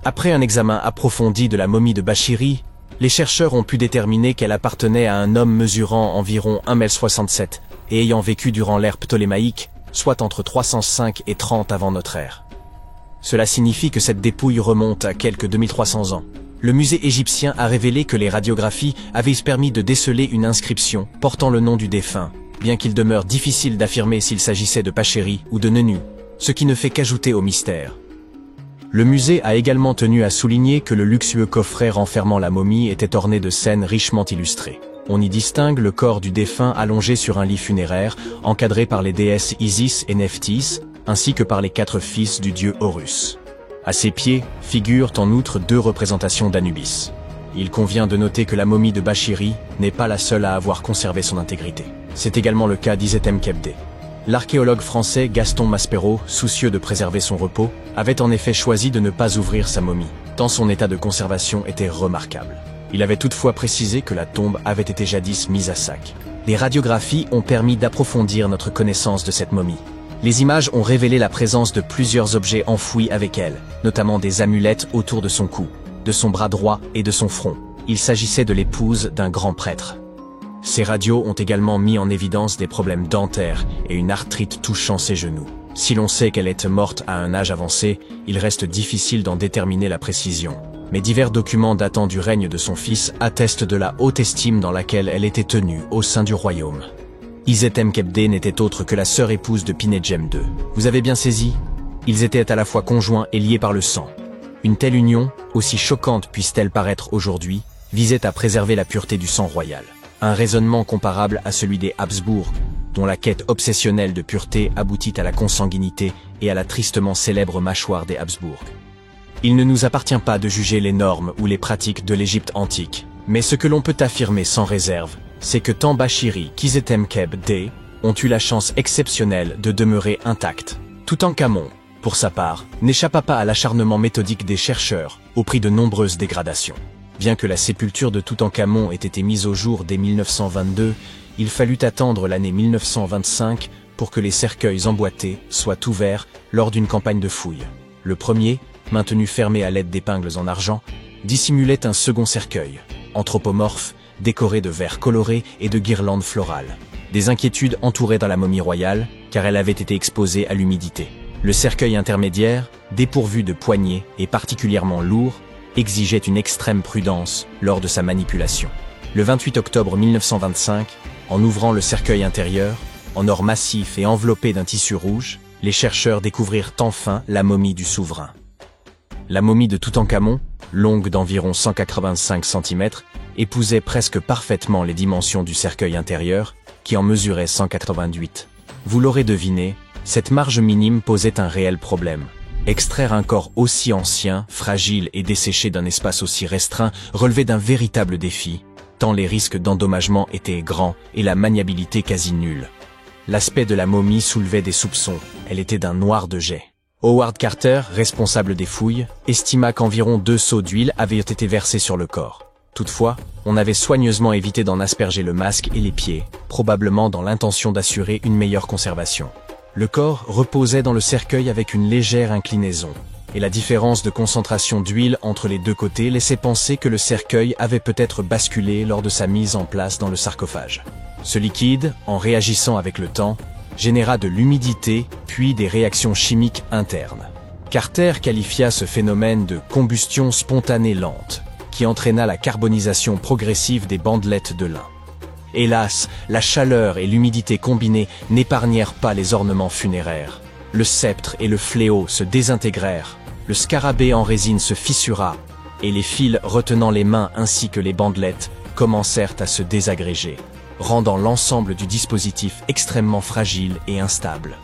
[SPEAKER 1] Après un examen approfondi de la momie de Bashiri, les chercheurs ont pu déterminer qu'elle appartenait à un homme mesurant environ 1,67 m et ayant vécu durant l'ère ptolémaïque, soit entre 305 et 30 avant notre ère. Cela signifie que cette dépouille remonte à quelques 2300 ans. Le musée égyptien a révélé que les radiographies avaient permis de déceler une inscription portant le nom du défunt, bien qu'il demeure difficile d'affirmer s'il s'agissait de Pachéry ou de Nenu, ce qui ne fait qu'ajouter au mystère. Le musée a également tenu à souligner que le luxueux coffret renfermant la momie était orné de scènes richement illustrées. On y distingue le corps du défunt allongé sur un lit funéraire, encadré par les déesses Isis et Nephthys, ainsi que par les 4 fils du dieu Horus. À ses pieds figurent en outre 2 représentations d'Anubis. Il convient de noter que la momie de Bashiri n'est pas la seule à avoir conservé son intégrité. C'est également le cas d'Isetem Kebde. L'archéologue français Gaston Maspero, soucieux de préserver son repos, avait en effet choisi de ne pas ouvrir sa momie, tant son état de conservation était remarquable. Il avait toutefois précisé que la tombe avait été jadis mise à sac. Les radiographies ont permis d'approfondir notre connaissance de cette momie. Les images ont révélé la présence de plusieurs objets enfouis avec elle, notamment des amulettes autour de son cou, de son bras droit et de son front. Il s'agissait de l'épouse d'un grand prêtre. Ces radios ont également mis en évidence des problèmes dentaires et une arthrite touchant ses genoux. Si l'on sait qu'elle est morte à un âge avancé, il reste difficile d'en déterminer la précision. Mais divers documents datant du règne de son fils attestent de la haute estime dans laquelle elle était tenue au sein du royaume. Isetem Kebde n'était autre que la sœur épouse de Pinejem II. Vous avez bien saisi? Ils étaient à la fois conjoints et liés par le sang. Une telle union, aussi choquante puisse-t-elle paraître aujourd'hui, visait à préserver la pureté du sang royal. Un raisonnement comparable à celui des Habsbourg, dont la quête obsessionnelle de pureté aboutit à la consanguinité et à la tristement célèbre mâchoire des Habsbourg. Il ne nous appartient pas de juger les normes ou les pratiques de l'Égypte antique, mais ce que l'on peut affirmer sans réserve, c'est que tant Bachiri qu'Isetemkeb D ont eu la chance exceptionnelle de demeurer intacts. Toutankhamon, pour sa part, n'échappa pas à l'acharnement méthodique des chercheurs, au prix de nombreuses dégradations. Bien que la sépulture de Toutankhamon ait été mise au jour dès 1922, il fallut attendre l'année 1925 pour que les cercueils emboîtés soient ouverts lors d'une campagne de fouilles. Le premier, maintenu fermé à l'aide d'épingles en argent, dissimulait un second cercueil, anthropomorphe, décoré de verres colorés et de guirlandes florales. Des inquiétudes entouraient dans la momie royale, car elle avait été exposée à l'humidité. Le cercueil intermédiaire, dépourvu de poignée et particulièrement lourd, exigeait une extrême prudence lors de sa manipulation. Le 28 octobre 1925, en ouvrant le cercueil intérieur, en or massif et enveloppé d'un tissu rouge, les chercheurs découvrirent enfin la momie du souverain. La momie de Toutankhamon, longue d'environ 185 cm, épousait presque parfaitement les dimensions du cercueil intérieur, qui en mesurait 188. Vous l'aurez deviné, cette marge minime posait un réel problème. Extraire un corps aussi ancien, fragile et desséché d'un espace aussi restreint relevait d'un véritable défi, tant les risques d'endommagement étaient grands et la maniabilité quasi nulle. L'aspect de la momie soulevait des soupçons, elle était d'un noir de jais. Howard Carter, responsable des fouilles, estima qu'environ 2 seaux d'huile avaient été versés sur le corps. Toutefois, on avait soigneusement évité d'en asperger le masque et les pieds, probablement dans l'intention d'assurer une meilleure conservation. Le corps reposait dans le cercueil avec une légère inclinaison, et la différence de concentration d'huile entre les deux côtés laissait penser que le cercueil avait peut-être basculé lors de sa mise en place dans le sarcophage. Ce liquide, en réagissant avec le temps, généra de l'humidité puis des réactions chimiques internes. Carter qualifia ce phénomène de combustion spontanée lente, qui entraîna la carbonisation progressive des bandelettes de lin. Hélas, la chaleur et l'humidité combinées n'épargnèrent pas les ornements funéraires. Le sceptre et le fléau se désintégrèrent, le scarabée en résine se fissura, et les fils retenant les mains ainsi que les bandelettes commencèrent à se désagréger, rendant l'ensemble du dispositif extrêmement fragile et instable.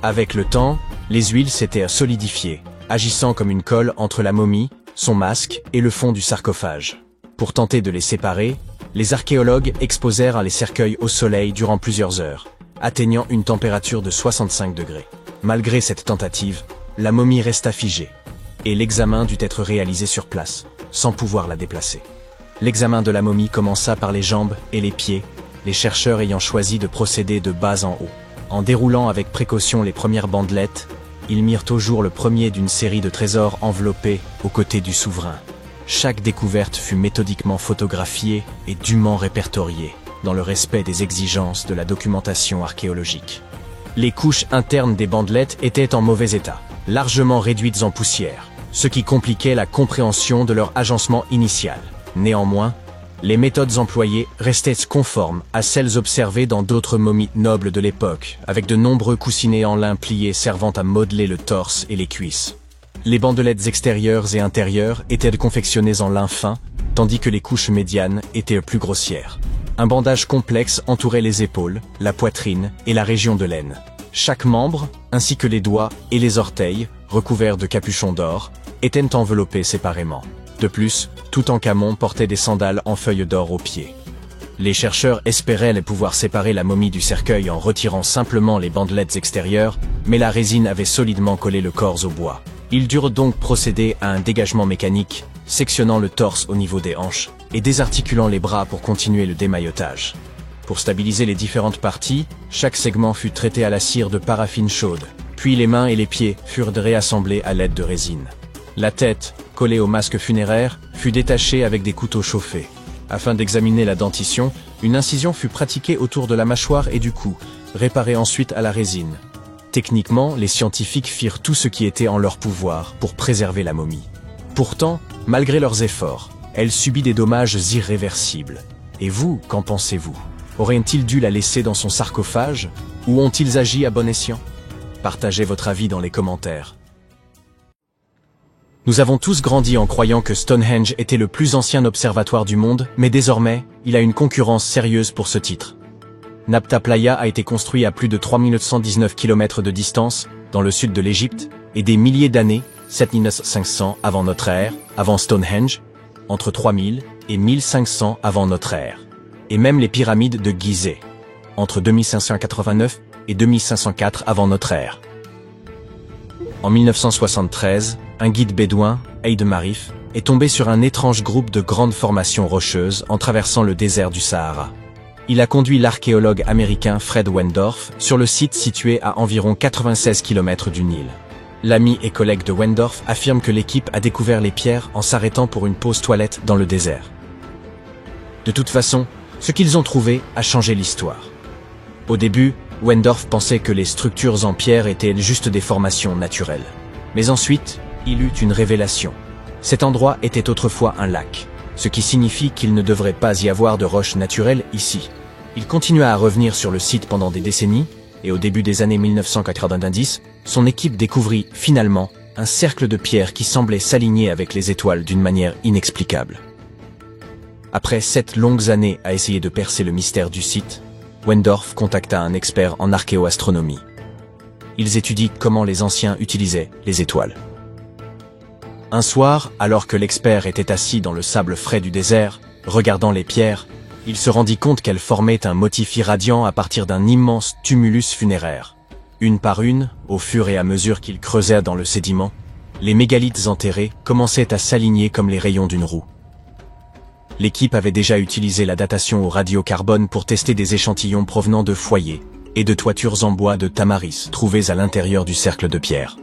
[SPEAKER 1] Avec le temps, les huiles s'étaient solidifiées, agissant comme une colle entre la momie, son masque et le fond du sarcophage. Pour tenter de les séparer, les archéologues exposèrent les cercueils au soleil durant plusieurs heures, atteignant une température de 65 degrés. Malgré cette tentative, la momie resta figée, et l'examen dut être réalisé sur place, sans pouvoir la déplacer. L'examen de la momie commença par les jambes et les pieds, les chercheurs ayant choisi de procéder de bas en haut. En déroulant avec précaution les premières bandelettes, ils mirent au jour le premier d'une série de trésors enveloppés aux côtés du souverain. Chaque découverte fut méthodiquement photographiée et dûment répertoriée, dans le respect des exigences de la documentation archéologique. Les couches internes des bandelettes étaient en mauvais état, largement réduites en poussière, ce qui compliquait la compréhension de leur agencement initial. Néanmoins, les méthodes employées restaient conformes à celles observées dans d'autres momies nobles de l'époque, avec de nombreux coussinets en lin plié servant à modeler le torse et les cuisses. Les bandelettes extérieures et intérieures étaient confectionnées en lin fin, tandis que les couches médianes étaient plus grossières. Un bandage complexe entourait les épaules, la poitrine et la région de l'aine. Chaque membre, ainsi que les doigts et les orteils, recouverts de capuchons d'or, étaient enveloppés séparément. De plus, Toutankhamon portait des sandales en feuilles d'or aux pieds. Les chercheurs espéraient pouvoir séparer la momie du cercueil en retirant simplement les bandelettes extérieures, mais la résine avait solidement collé le corps au bois. Ils durent donc procéder à un dégagement mécanique, sectionnant le torse au niveau des hanches et désarticulant les bras pour continuer le démaillotage. Pour stabiliser les différentes parties, chaque segment fut traité à la cire de paraffine chaude, puis les mains et les pieds furent réassemblés à l'aide de résine. La tête, collée au masque funéraire, fut détachée avec des couteaux chauffés. Afin d'examiner la dentition, une incision fut pratiquée autour de la mâchoire et du cou, réparée ensuite à la résine. Techniquement, les scientifiques firent tout ce qui était en leur pouvoir pour préserver la momie. Pourtant, malgré leurs efforts, elle subit des dommages irréversibles. Et vous, qu'en pensez-vous? Auraient-ils dû la laisser dans son sarcophage, ou ont-ils agi à bon escient? Partagez votre avis dans les commentaires. Nous avons tous grandi en croyant que Stonehenge était le plus ancien observatoire du monde, mais désormais, il a une concurrence sérieuse pour ce titre. Nabta Playa a été construit à plus de 3919 km de distance, dans le sud de l'Égypte, et des milliers d'années, 7500 avant notre ère, avant Stonehenge, entre 3000 et 1500 avant notre ère, et même les pyramides de Gizeh, entre 2589 et 2504 avant notre ère. En 1973, un guide bédouin, Aïd Marif, est tombé sur un étrange groupe de grandes formations rocheuses en traversant le désert du Sahara. Il a conduit l'archéologue américain Fred Wendorf sur le site situé à environ 96 km du Nil. L'ami et collègue de Wendorf affirme que l'équipe a découvert les pierres en s'arrêtant pour une pause toilette dans le désert. De toute façon, ce qu'ils ont trouvé a changé l'histoire. Au début, Wendorf pensait que les structures en pierre étaient juste des formations naturelles. Mais ensuite, il eut une révélation. Cet endroit était autrefois un lac, ce qui signifie qu'il ne devrait pas y avoir de roches naturelles ici. Il continua à revenir sur le site pendant des décennies, et au début des années 1990, son équipe découvrit finalement un cercle de pierres qui semblait s'aligner avec les étoiles d'une manière inexplicable. Après 7 longues années à essayer de percer le mystère du site, Wendorf contacta un expert en archéoastronomie. Ils étudient comment les anciens utilisaient les étoiles. Un soir, alors que l'expert était assis dans le sable frais du désert, regardant les pierres, il se rendit compte qu'elles formaient un motif irradiant à partir d'un immense tumulus funéraire. Une par une, au fur et à mesure qu'il creusait dans le sédiment, les mégalithes enterrés commençaient à s'aligner comme les rayons d'une roue. L'équipe avait déjà utilisé la datation au radiocarbone pour tester des échantillons provenant de foyers et de toitures en bois de tamaris trouvées à l'intérieur du cercle de pierre.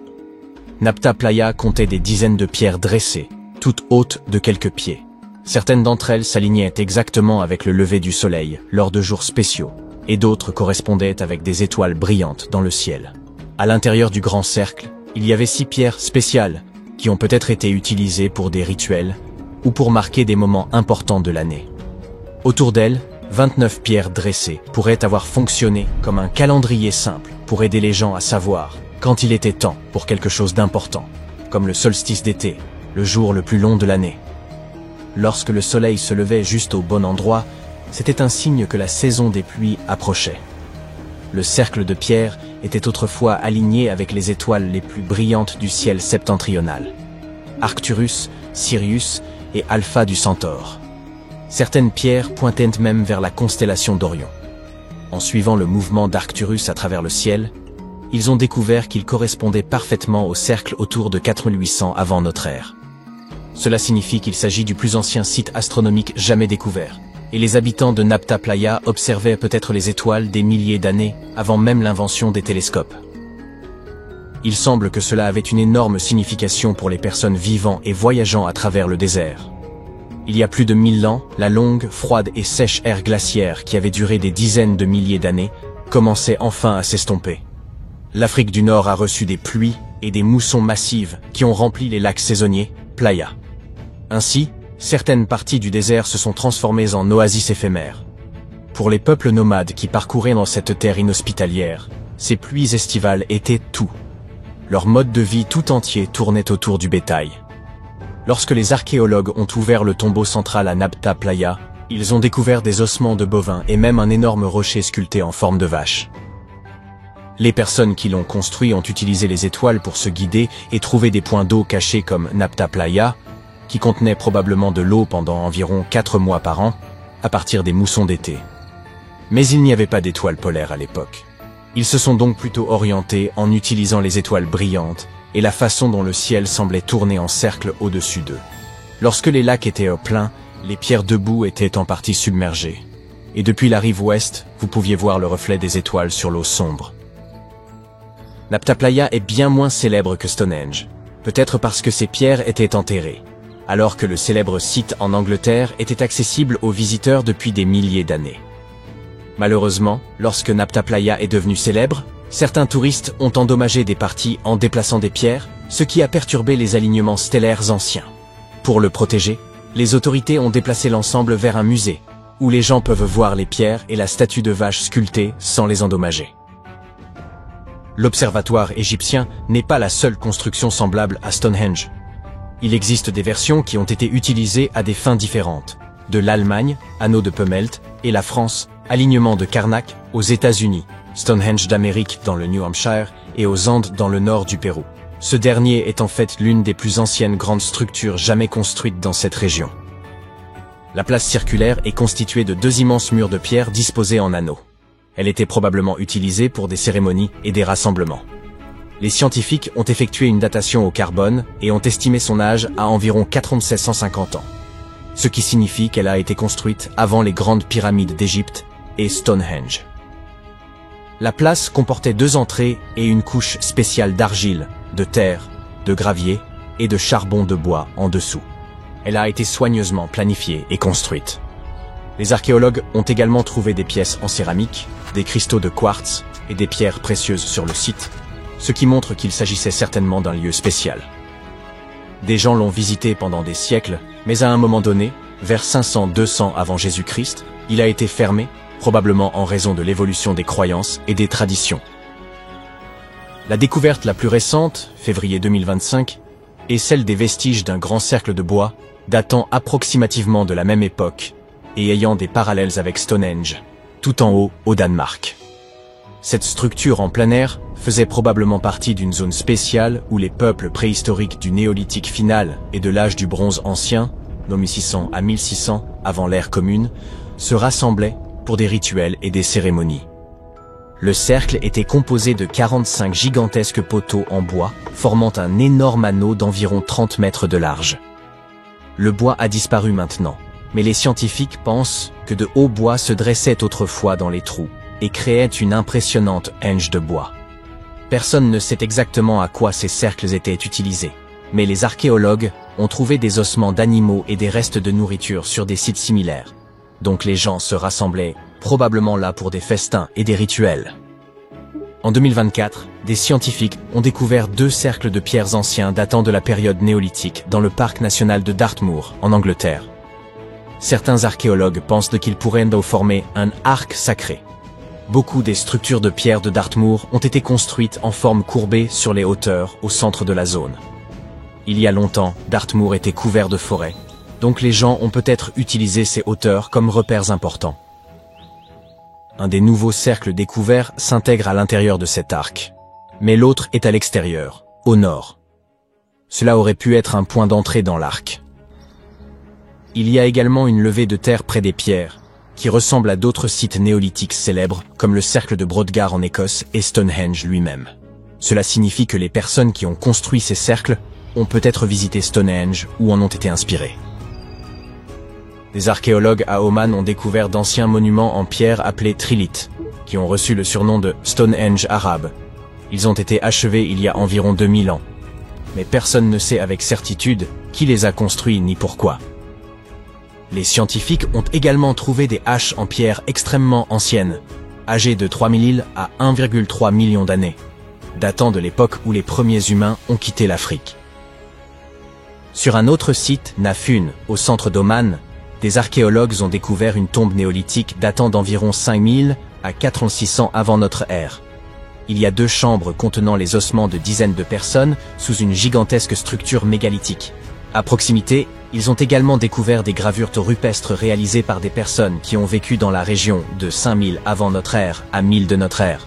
[SPEAKER 1] Nabta Playa comptait des dizaines de pierres dressées, toutes hautes de quelques pieds. Certaines d'entre elles s'alignaient exactement avec le lever du soleil lors de jours spéciaux, et d'autres correspondaient avec des étoiles brillantes dans le ciel. À l'intérieur du grand cercle, il y avait 6 pierres spéciales qui ont peut-être été utilisées pour des rituels ou pour marquer des moments importants de l'année. Autour d'elles, 29 pierres dressées pourraient avoir fonctionné comme un calendrier simple pour aider les gens à savoir quand il était temps pour quelque chose d'important, comme le solstice d'été, le jour le plus long de l'année. Lorsque le soleil se levait juste au bon endroit, c'était un signe que la saison des pluies approchait. Le cercle de pierre était autrefois aligné avec les étoiles les plus brillantes du ciel septentrional, Arcturus, Sirius et Alpha du Centaure. Certaines pierres pointaient même vers la constellation d'Orion. En suivant le mouvement d'Arcturus à travers le ciel, ils ont découvert qu'il correspondait parfaitement au cercle autour de 4800 avant notre ère. Cela signifie qu'il s'agit du plus ancien site astronomique jamais découvert, et les habitants de Nabta Playa observaient peut-être les étoiles des milliers d'années avant même l'invention des télescopes. Il semble que cela avait une énorme signification pour les personnes vivant et voyageant à travers le désert. Il y a plus de 1000 ans, la longue, froide et sèche ère glaciaire qui avait duré des dizaines de milliers d'années commençait enfin à s'estomper. L'Afrique du Nord a reçu des pluies et des moussons massives qui ont rempli les lacs saisonniers, Playa. Ainsi, certaines parties du désert se sont transformées en oasis éphémères. Pour les peuples nomades qui parcouraient dans cette terre inhospitalière, ces pluies estivales étaient tout. Leur mode de vie tout entier tournait autour du bétail. Lorsque les archéologues ont ouvert le tombeau central à Nabta Playa, ils ont découvert des ossements de bovins et même un énorme rocher sculpté en forme de vache. Les personnes qui l'ont construit ont utilisé les étoiles pour se guider et trouver des points d'eau cachés comme Nabta Playa, qui contenait probablement de l'eau pendant environ 4 mois par an, à partir des moussons d'été. Mais il n'y avait pas d'étoiles polaires à l'époque. Ils se sont donc plutôt orientés en utilisant les étoiles brillantes et la façon dont le ciel semblait tourner en cercle au-dessus d'eux. Lorsque les lacs étaient au plein, les pierres debout étaient en partie submergées. Et depuis la rive ouest, vous pouviez voir le reflet des étoiles sur l'eau sombre. Nabta Playa est bien moins célèbre que Stonehenge, peut-être parce que ces pierres étaient enterrées, alors que le célèbre site en Angleterre était accessible aux visiteurs depuis des milliers d'années. Malheureusement, lorsque Nabta Playa est devenu célèbre, certains touristes ont endommagé des parties en déplaçant des pierres, ce qui a perturbé les alignements stellaires anciens. Pour le protéger, les autorités ont déplacé l'ensemble vers un musée, où les gens peuvent voir les pierres et la statue de vache sculptée sans les endommager. L'observatoire égyptien n'est pas la seule construction semblable à Stonehenge. Il existe des versions qui ont été utilisées à des fins différentes. De l'Allemagne, Anneau de Pemelt, et la France, Alignement de Karnak, aux États-Unis, Stonehenge d'Amérique dans le New Hampshire et aux Andes dans le nord du Pérou. Ce dernier est en fait l'une des plus anciennes grandes structures jamais construites dans cette région. La place circulaire est constituée de 2 immenses murs de pierre disposés en anneaux. Elle était probablement utilisée pour des cérémonies et des rassemblements. Les scientifiques ont effectué une datation au carbone et ont estimé son âge à environ 4650 ans. Ce qui signifie qu'elle a été construite avant les grandes pyramides d'Égypte et Stonehenge. La place comportait 2 entrées et une couche spéciale d'argile, de terre, de gravier et de charbon de bois en dessous. Elle a été soigneusement planifiée et construite. Les archéologues ont également trouvé des pièces en céramique, des cristaux de quartz et des pierres précieuses sur le site, ce qui montre qu'il s'agissait certainement d'un lieu spécial. Des gens l'ont visité pendant des siècles, mais à un moment donné, vers 500-200 avant Jésus-Christ, il a été fermé, probablement en raison de l'évolution des croyances et des traditions. La découverte la plus récente, février 2025, est celle des vestiges d'un grand cercle de bois, datant approximativement de la même époque, et ayant des parallèles avec Stonehenge, tout en haut au Danemark. Cette structure en plein air faisait probablement partie d'une zone spéciale où les peuples préhistoriques du néolithique final et de l'âge du bronze ancien, nommé 1600 à 1600 avant l'ère commune, se rassemblaient pour des rituels et des cérémonies. Le cercle était composé de 45 gigantesques poteaux en bois, formant un énorme anneau d'environ 30 mètres de large. Le bois a disparu maintenant, mais les scientifiques pensent que de hauts bois se dressaient autrefois dans les trous et créaient une impressionnante henge de bois. Personne ne sait exactement à quoi ces cercles étaient utilisés, mais les archéologues ont trouvé des ossements d'animaux et des restes de nourriture sur des sites similaires. Donc les gens se rassemblaient probablement là pour des festins et des rituels. En 2024, des scientifiques ont découvert 2 cercles de pierres anciens datant de la période néolithique dans le parc national de Dartmoor, en Angleterre. Certains archéologues pensent qu'ils pourraient former un arc sacré. Beaucoup des structures de pierre de Dartmoor ont été construites en forme courbée sur les hauteurs au centre de la zone. Il y a longtemps, Dartmoor était couvert de forêts, donc les gens ont peut-être utilisé ces hauteurs comme repères importants. Un des nouveaux cercles découverts s'intègre à l'intérieur de cet arc, mais l'autre est à l'extérieur, au nord. Cela aurait pu être un point d'entrée dans l'arc. Il y a également une levée de terre près des pierres, qui ressemble à d'autres sites néolithiques célèbres, comme le cercle de Brodgar en Écosse et Stonehenge lui-même. Cela signifie que les personnes qui ont construit ces cercles ont peut-être visité Stonehenge ou en ont été inspirées. Des archéologues à Oman ont découvert d'anciens monuments en pierre appelés trilithes, qui ont reçu le surnom de Stonehenge arabe. Ils ont été achevés il y a environ 2000 ans. Mais personne ne sait avec certitude qui les a construits ni pourquoi. Les scientifiques ont également trouvé des haches en pierre extrêmement anciennes, âgées de 3000 à 1,3 million d'années, datant de l'époque où les premiers humains ont quitté l'Afrique. Sur un autre site, Nafun, au centre d'Oman, des archéologues ont découvert une tombe néolithique datant d'environ 5000 à 4600 avant notre ère. Il y a 2 chambres contenant les ossements de dizaines de personnes sous une gigantesque structure mégalithique. À proximité, ils ont également découvert des gravures rupestres réalisées par des personnes qui ont vécu dans la région de 5000 avant notre ère à 1000 de notre ère.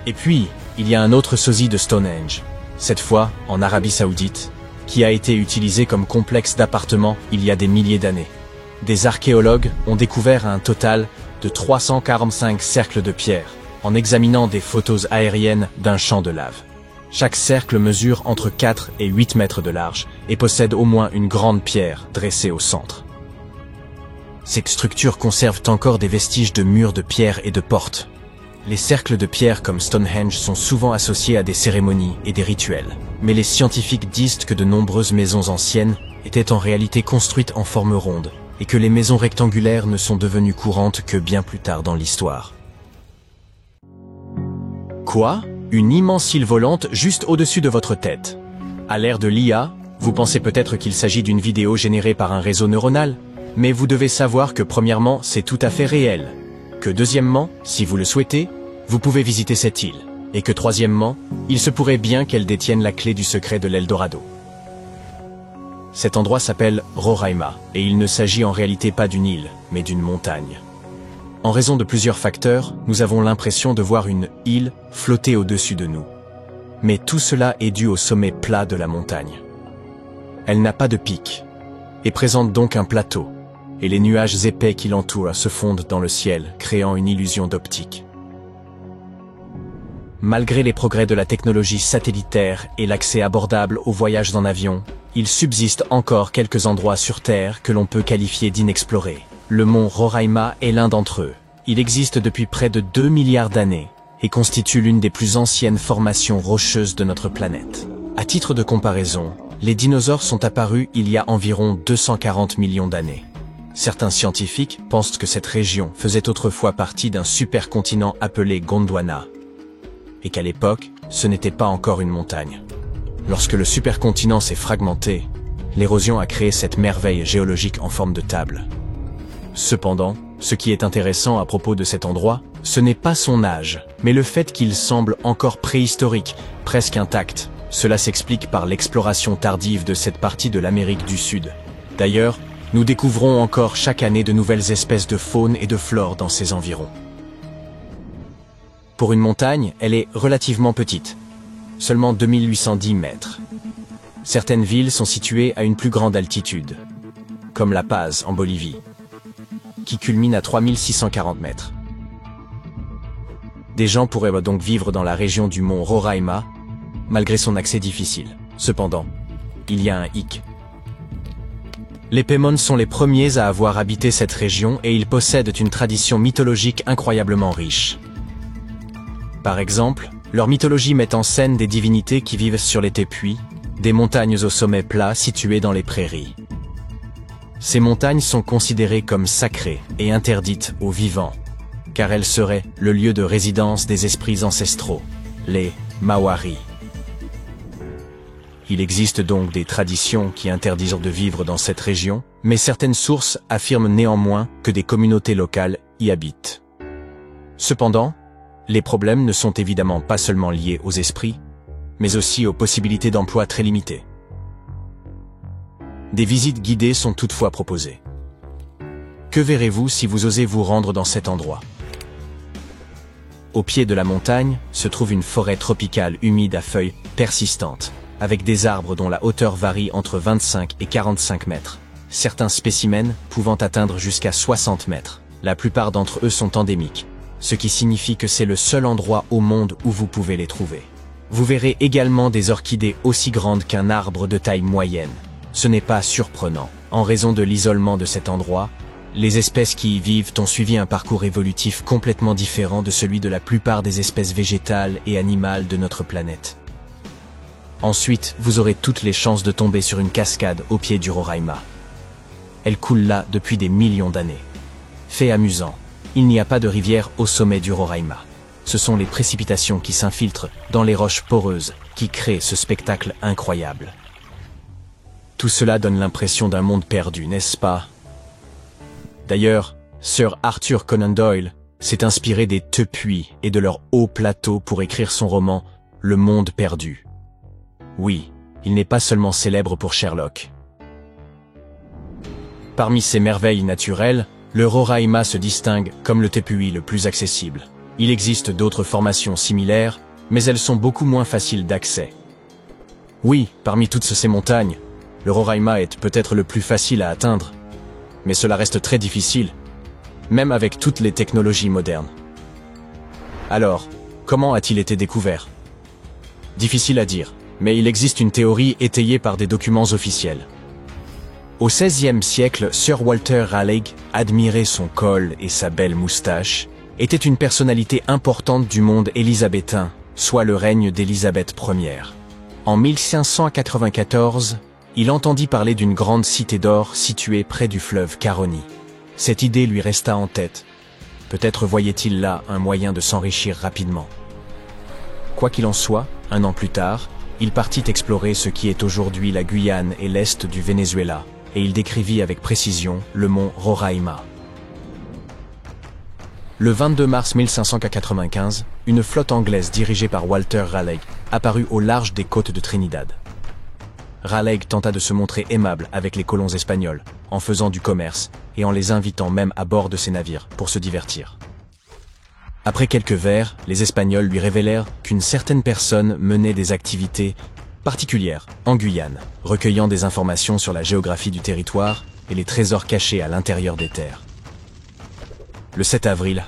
[SPEAKER 1] Et puis, il y a un autre sosie de Stonehenge, cette fois en Arabie Saoudite, qui a été utilisé comme complexe d'appartements il y a des milliers d'années. Des archéologues ont découvert un total de 345 cercles de pierre, en examinant des photos aériennes d'un champ de lave. Chaque cercle mesure entre 4 et 8 mètres de large et possède au moins une grande pierre dressée au centre. Ces structures conservent encore des vestiges de murs de pierre et de portes. Les cercles de pierre comme Stonehenge sont souvent associés à des cérémonies et des rituels, mais les scientifiques disent que de nombreuses maisons anciennes étaient en réalité construites en forme ronde, et que les maisons rectangulaires ne sont devenues courantes que bien plus tard dans l'histoire. Quoi ? Une immense île volante juste au-dessus de votre tête. À l'ère de l'IA, vous pensez peut-être qu'il s'agit d'une vidéo générée par un réseau neuronal, mais vous devez savoir que premièrement, c'est tout à fait réel, que deuxièmement, si vous le souhaitez, vous pouvez visiter cette île, et que troisièmement, il se pourrait bien qu'elle détienne la clé du secret de l'Eldorado. Cet endroit s'appelle Roraima, et il ne s'agit en réalité pas d'une île, mais d'une montagne. En raison de plusieurs facteurs, nous avons l'impression de voir une île flotter au-dessus de nous. Mais tout cela est dû au sommet plat de la montagne. Elle n'a pas de pic, et présente donc un plateau, et les nuages épais qui l'entourent se fondent dans le ciel, créant une illusion d'optique. Malgré les progrès de la technologie satellitaire et l'accès abordable aux voyages en avion, il subsiste encore quelques endroits sur Terre que l'on peut qualifier d'inexplorés. Le mont Roraima est l'un d'entre eux. Il existe depuis près de 2 milliards d'années et constitue l'une des plus anciennes formations rocheuses de notre planète. À titre de comparaison, les dinosaures sont apparus il y a environ 240 millions d'années. Certains scientifiques pensent que cette région faisait autrefois partie d'un supercontinent appelé Gondwana, et qu'à l'époque, ce n'était pas encore une montagne. Lorsque le supercontinent s'est fragmenté, l'érosion a créé cette merveille géologique en forme de table. Cependant, ce qui est intéressant à propos de cet endroit, ce n'est pas son âge, mais le fait qu'il semble encore préhistorique, presque intact. Cela s'explique par l'exploration tardive de cette partie de l'Amérique du Sud. D'ailleurs, nous découvrons encore chaque année de nouvelles espèces de faune et de flore dans ces environs. Pour une montagne, elle est relativement petite, seulement 2810 mètres. Certaines villes sont situées à une plus grande altitude, comme La Paz en Bolivie, qui culmine à 3640 mètres. Des gens pourraient donc vivre dans la région du mont Roraima, malgré son accès difficile. Cependant, il y a un hic. Les Paimon sont les premiers à avoir habité cette région et ils possèdent une tradition mythologique incroyablement riche. Par exemple, leur mythologie met en scène des divinités qui vivent sur les tépuis, des montagnes au sommet plat situées dans les prairies. Ces montagnes sont considérées comme sacrées et interdites aux vivants, car elles seraient le lieu de résidence des esprits ancestraux, les Mawari. Il existe donc des traditions qui interdisent de vivre dans cette région, mais certaines sources affirment néanmoins que des communautés locales y habitent. Cependant, les problèmes ne sont évidemment pas seulement liés aux esprits, mais aussi aux possibilités d'emploi très limitées. Des visites guidées sont toutefois proposées. Que verrez-vous si vous osez vous rendre dans cet endroit? Au pied de la montagne se trouve une forêt tropicale humide à feuilles persistantes, avec des arbres dont la hauteur varie entre 25 et 45 mètres, certains spécimens pouvant atteindre jusqu'à 60 mètres. La plupart d'entre eux sont endémiques, ce qui signifie que c'est le seul endroit au monde où vous pouvez les trouver. Vous verrez également des orchidées aussi grandes qu'un arbre de taille moyenne. Ce n'est pas surprenant. En raison de l'isolement de cet endroit, les espèces qui y vivent ont suivi un parcours évolutif complètement différent de celui de la plupart des espèces végétales et animales de notre planète. Ensuite, vous aurez toutes les chances de tomber sur une cascade au pied du Roraima. Elle coule là depuis des millions d'années. Fait amusant, il n'y a pas de rivière au sommet du Roraima. Ce sont les précipitations qui s'infiltrent dans les roches poreuses qui créent ce spectacle incroyable. Tout cela donne l'impression d'un monde perdu, n'est-ce pas? D'ailleurs, Sir Arthur Conan Doyle s'est inspiré des tépuis et de leurs hauts plateaux pour écrire son roman « Le Monde perdu ». Oui, il n'est pas seulement célèbre pour Sherlock. Parmi ces merveilles naturelles, le Roraima se distingue comme le tépui le plus accessible. Il existe d'autres formations similaires, mais elles sont beaucoup moins faciles d'accès. Oui, parmi toutes ces montagnes, le Roraima est peut-être le plus facile à atteindre, mais cela reste très difficile, même avec toutes les technologies modernes. Alors, comment a-t-il été découvert? Difficile à dire, mais il existe une théorie étayée par des documents officiels. Au XVIe siècle, Sir Walter Raleigh, admirait son col et sa belle moustache, était une personnalité importante du monde élisabétain, soit le règne d'Élisabeth Ier. En 1594, il entendit parler d'une grande cité d'or située près du fleuve Caroni. Cette idée lui resta en tête. Peut-être voyait-il là un moyen de s'enrichir rapidement. Quoi qu'il en soit, un an plus tard, il partit explorer ce qui est aujourd'hui la Guyane et l'est du Venezuela, et il décrivit avec précision le mont Roraima. Le 22 mars 1595, une flotte anglaise dirigée par Walter Raleigh apparut au large des côtes de Trinidad. Raleigh tenta de se montrer aimable avec les colons espagnols, en faisant du commerce et en les invitant même à bord de ses navires pour se divertir. Après quelques verres, les Espagnols lui révélèrent qu'une certaine personne menait des activités particulières en Guyane, recueillant des informations sur la géographie du territoire et les trésors cachés à l'intérieur des terres. Le 7 avril,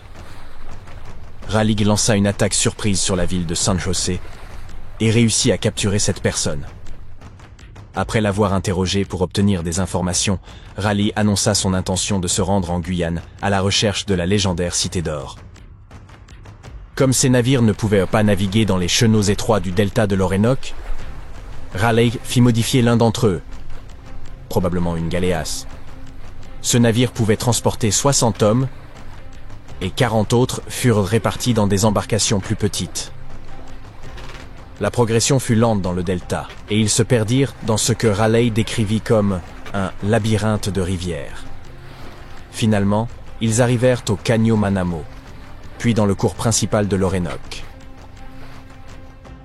[SPEAKER 1] Raleigh lança une attaque surprise sur la ville de San José et réussit à capturer cette personne. Après l'avoir interrogé pour obtenir des informations, Raleigh annonça son intention de se rendre en Guyane à la recherche de la légendaire Cité d'Or. Comme ces navires ne pouvaient pas naviguer dans les chenaux étroits du delta de l'Orénoque, Raleigh fit modifier l'un d'entre eux, probablement une galéasse. Ce navire pouvait transporter 60 hommes et 40 autres furent répartis dans des embarcations plus petites. La progression fut lente dans le delta et ils se perdirent dans ce que Raleigh décrivit comme un labyrinthe de rivières. Finalement, ils arrivèrent au Caño Manamo, puis dans le cours principal de l'Orénoque.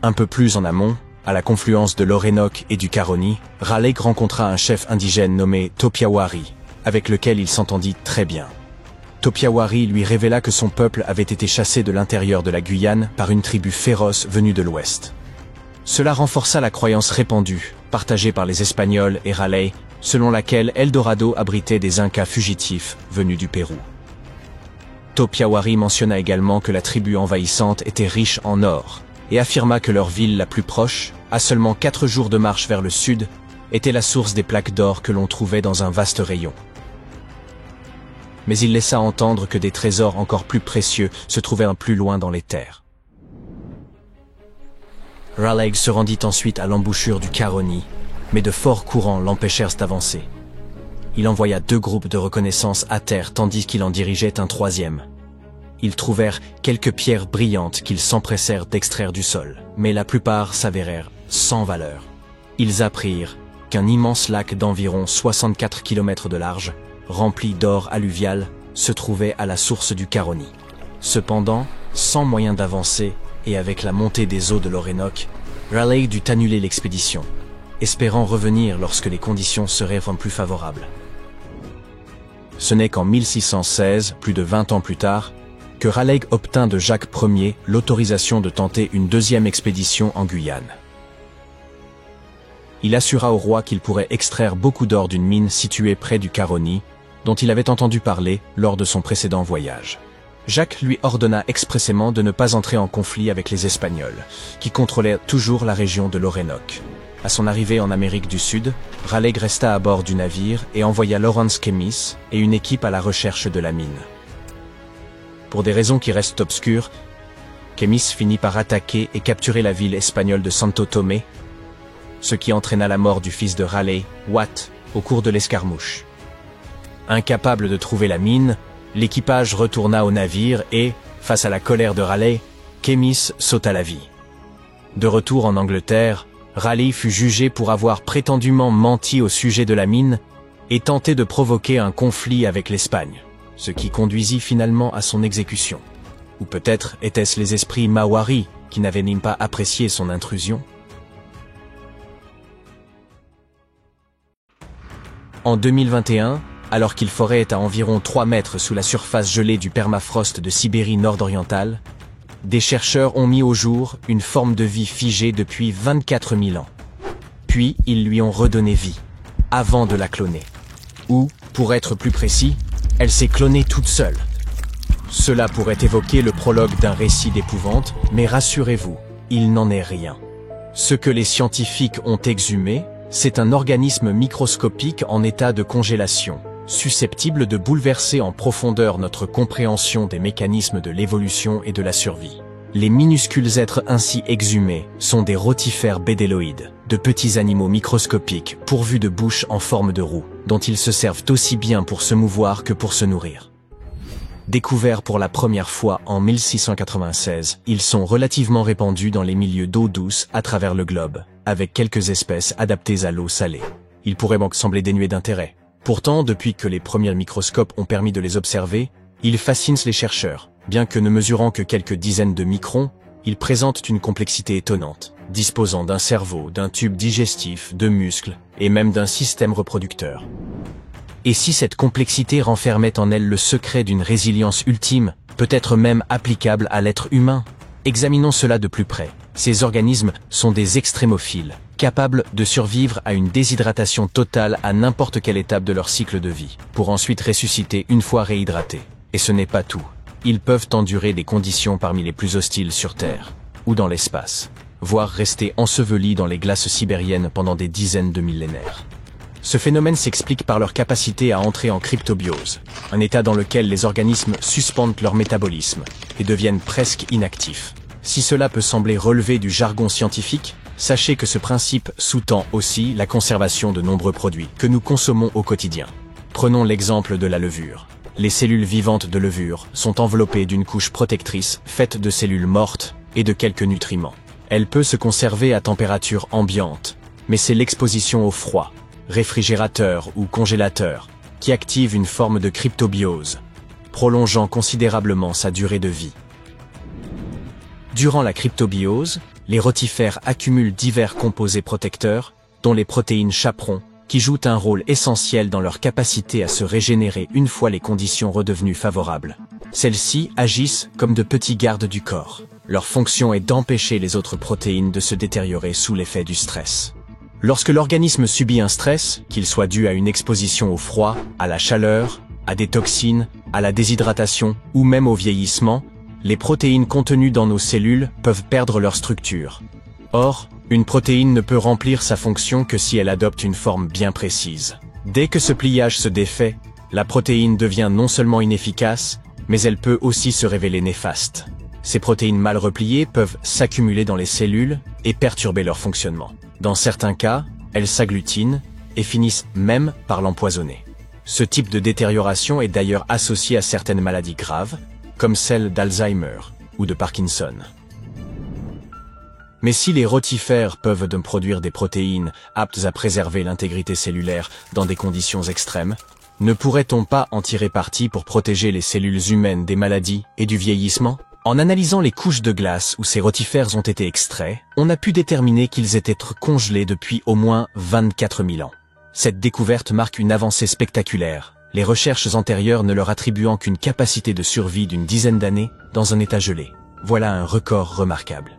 [SPEAKER 1] Un peu plus en amont, à la confluence de l'Orénoque et du Caroni, Raleigh rencontra un chef indigène nommé Topiawari, avec lequel il s'entendit très bien. Topiawari lui révéla que son peuple avait été chassé de l'intérieur de la Guyane par une tribu féroce venue de l'ouest. Cela renforça la croyance répandue, partagée par les Espagnols et Raleigh, selon laquelle Eldorado abritait des Incas fugitifs venus du Pérou. Topiawari mentionna également que la tribu envahissante était riche en or, et affirma que leur ville la plus proche, à seulement 4 jours de marche vers le sud, était la source des plaques d'or que l'on trouvait dans un vaste rayon. Mais il laissa entendre que des trésors encore plus précieux se trouvaient plus loin dans les terres. Raleigh se rendit ensuite à l'embouchure du Caroni, mais de forts courants l'empêchèrent d'avancer. Il envoya 2 groupes de reconnaissance à terre tandis qu'il en dirigeait un 3e. Ils trouvèrent quelques pierres brillantes qu'ils s'empressèrent d'extraire du sol, mais la plupart s'avérèrent sans valeur. Ils apprirent qu'un immense lac d'environ 64 km de large, rempli d'or alluvial, se trouvait à la source du Caroni. Cependant, sans moyen d'avancer et avec la montée des eaux de l'Orénoque, Raleigh dut annuler l'expédition, espérant revenir lorsque les conditions seraient plus favorables. Ce n'est qu'en 1616, plus de 20 ans plus tard, que Raleigh obtint de Jacques Ier l'autorisation de tenter une 2e expédition en Guyane. Il assura au roi qu'il pourrait extraire beaucoup d'or d'une mine située près du Caroni, dont il avait entendu parler lors de son précédent voyage. Jacques lui ordonna expressément de ne pas entrer en conflit avec les Espagnols, qui contrôlaient toujours la région de l'Orénoque. À son arrivée en Amérique du Sud, Raleigh resta à bord du navire et envoya Lawrence Keymis et une équipe à la recherche de la mine. Pour des raisons qui restent obscures, Keymis finit par attaquer et capturer la ville espagnole de Santo Tomé, ce qui entraîna la mort du fils de Raleigh, Watt, au cours de l'escarmouche. Incapable de trouver la mine, l'équipage retourna au navire et, face à la colère de Raleigh, Keymis sauta la vie. De retour en Angleterre, Raleigh fut jugé pour avoir prétendument menti au sujet de la mine et tenté de provoquer un conflit avec l'Espagne, ce qui conduisit finalement à son exécution. Ou peut-être étaient-ce les esprits Maoris qui n'avaient même pas apprécié son intrusion? En 2021, alors qu'il forait à environ 3 mètres sous la surface gelée du permafrost de Sibérie nord-orientale, des chercheurs ont mis au jour une forme de vie figée depuis 24 000 ans. Puis ils lui ont redonné vie, avant de la cloner. Ou, pour être plus précis, elle s'est clonée toute seule. Cela pourrait évoquer le prologue d'un récit d'épouvante, mais rassurez-vous, il n'en est rien. Ce que les scientifiques ont exhumé, c'est un organisme microscopique en état de congélation, susceptible de bouleverser en profondeur notre compréhension des mécanismes de l'évolution et de la survie. Les minuscules êtres ainsi exhumés sont des rotifères bédéloïdes, de petits animaux microscopiques pourvus de bouches en forme de roue, dont ils se servent aussi bien pour se mouvoir que pour se nourrir. Découverts pour la première fois en 1696, ils sont relativement répandus dans les milieux d'eau douce à travers le globe, avec quelques espèces adaptées à l'eau salée. Ils pourraient donc sembler dénués d'intérêt. Pourtant, depuis que les premiers microscopes ont permis de les observer, ils fascinent les chercheurs. Bien que ne mesurant que quelques dizaines de microns, ils présentent une complexité étonnante, disposant d'un cerveau, d'un tube digestif, de muscles et même d'un système reproducteur. Et si cette complexité renfermait en elle le secret d'une résilience ultime, peut-être même applicable à l'être humain? Examinons cela de plus près. Ces organismes sont des extrémophiles, capables de survivre à une déshydratation totale à n'importe quelle étape de leur cycle de vie, pour ensuite ressusciter une fois réhydratés. Et ce n'est pas tout. Ils peuvent endurer des conditions parmi les plus hostiles sur Terre, ou dans l'espace, voire rester ensevelis dans les glaces sibériennes pendant des dizaines de millénaires. Ce phénomène s'explique par leur capacité à entrer en cryptobiose, un état dans lequel les organismes suspendent leur métabolisme et deviennent presque inactifs. Si cela peut sembler relever du jargon scientifique, sachez que ce principe sous-tend aussi la conservation de nombreux produits que nous consommons au quotidien. Prenons l'exemple de la levure. Les cellules vivantes de levure sont enveloppées d'une couche protectrice faite de cellules mortes et de quelques nutriments. Elle peut se conserver à température ambiante, mais c'est l'exposition au froid, réfrigérateur ou congélateur, qui active une forme de cryptobiose, prolongeant considérablement sa durée de vie. Durant la cryptobiose, les rotifères accumulent divers composés protecteurs, dont les protéines chaperon, qui jouent un rôle essentiel dans leur capacité à se régénérer une fois les conditions redevenues favorables. Celles-ci agissent comme de petits gardes du corps. Leur fonction est d'empêcher les autres protéines de se détériorer sous l'effet du stress. Lorsque l'organisme subit un stress, qu'il soit dû à une exposition au froid, à la chaleur, à des toxines, à la déshydratation ou même au vieillissement, les protéines contenues dans nos cellules peuvent perdre leur structure. Or, une protéine ne peut remplir sa fonction que si elle adopte une forme bien précise. Dès que ce pliage se défait, la protéine devient non seulement inefficace, mais elle peut aussi se révéler néfaste. Ces protéines mal repliées peuvent s'accumuler dans les cellules et perturber leur fonctionnement. Dans certains cas, elles s'agglutinent et finissent même par l'empoisonner. Ce type de détérioration est d'ailleurs associé à certaines maladies graves, comme celle d'Alzheimer ou de Parkinson. Mais si les rotifères peuvent produire des protéines aptes à préserver l'intégrité cellulaire dans des conditions extrêmes, ne pourrait-on pas en tirer parti pour protéger les cellules humaines des maladies et du vieillissement? En analysant les couches de glace où ces rotifères ont été extraits, on a pu déterminer qu'ils étaient congelés depuis au moins 24 000 ans. Cette découverte marque une avancée spectaculaire, les recherches antérieures ne leur attribuant qu'une capacité de survie d'une dizaine d'années dans un état gelé. Voilà un record remarquable.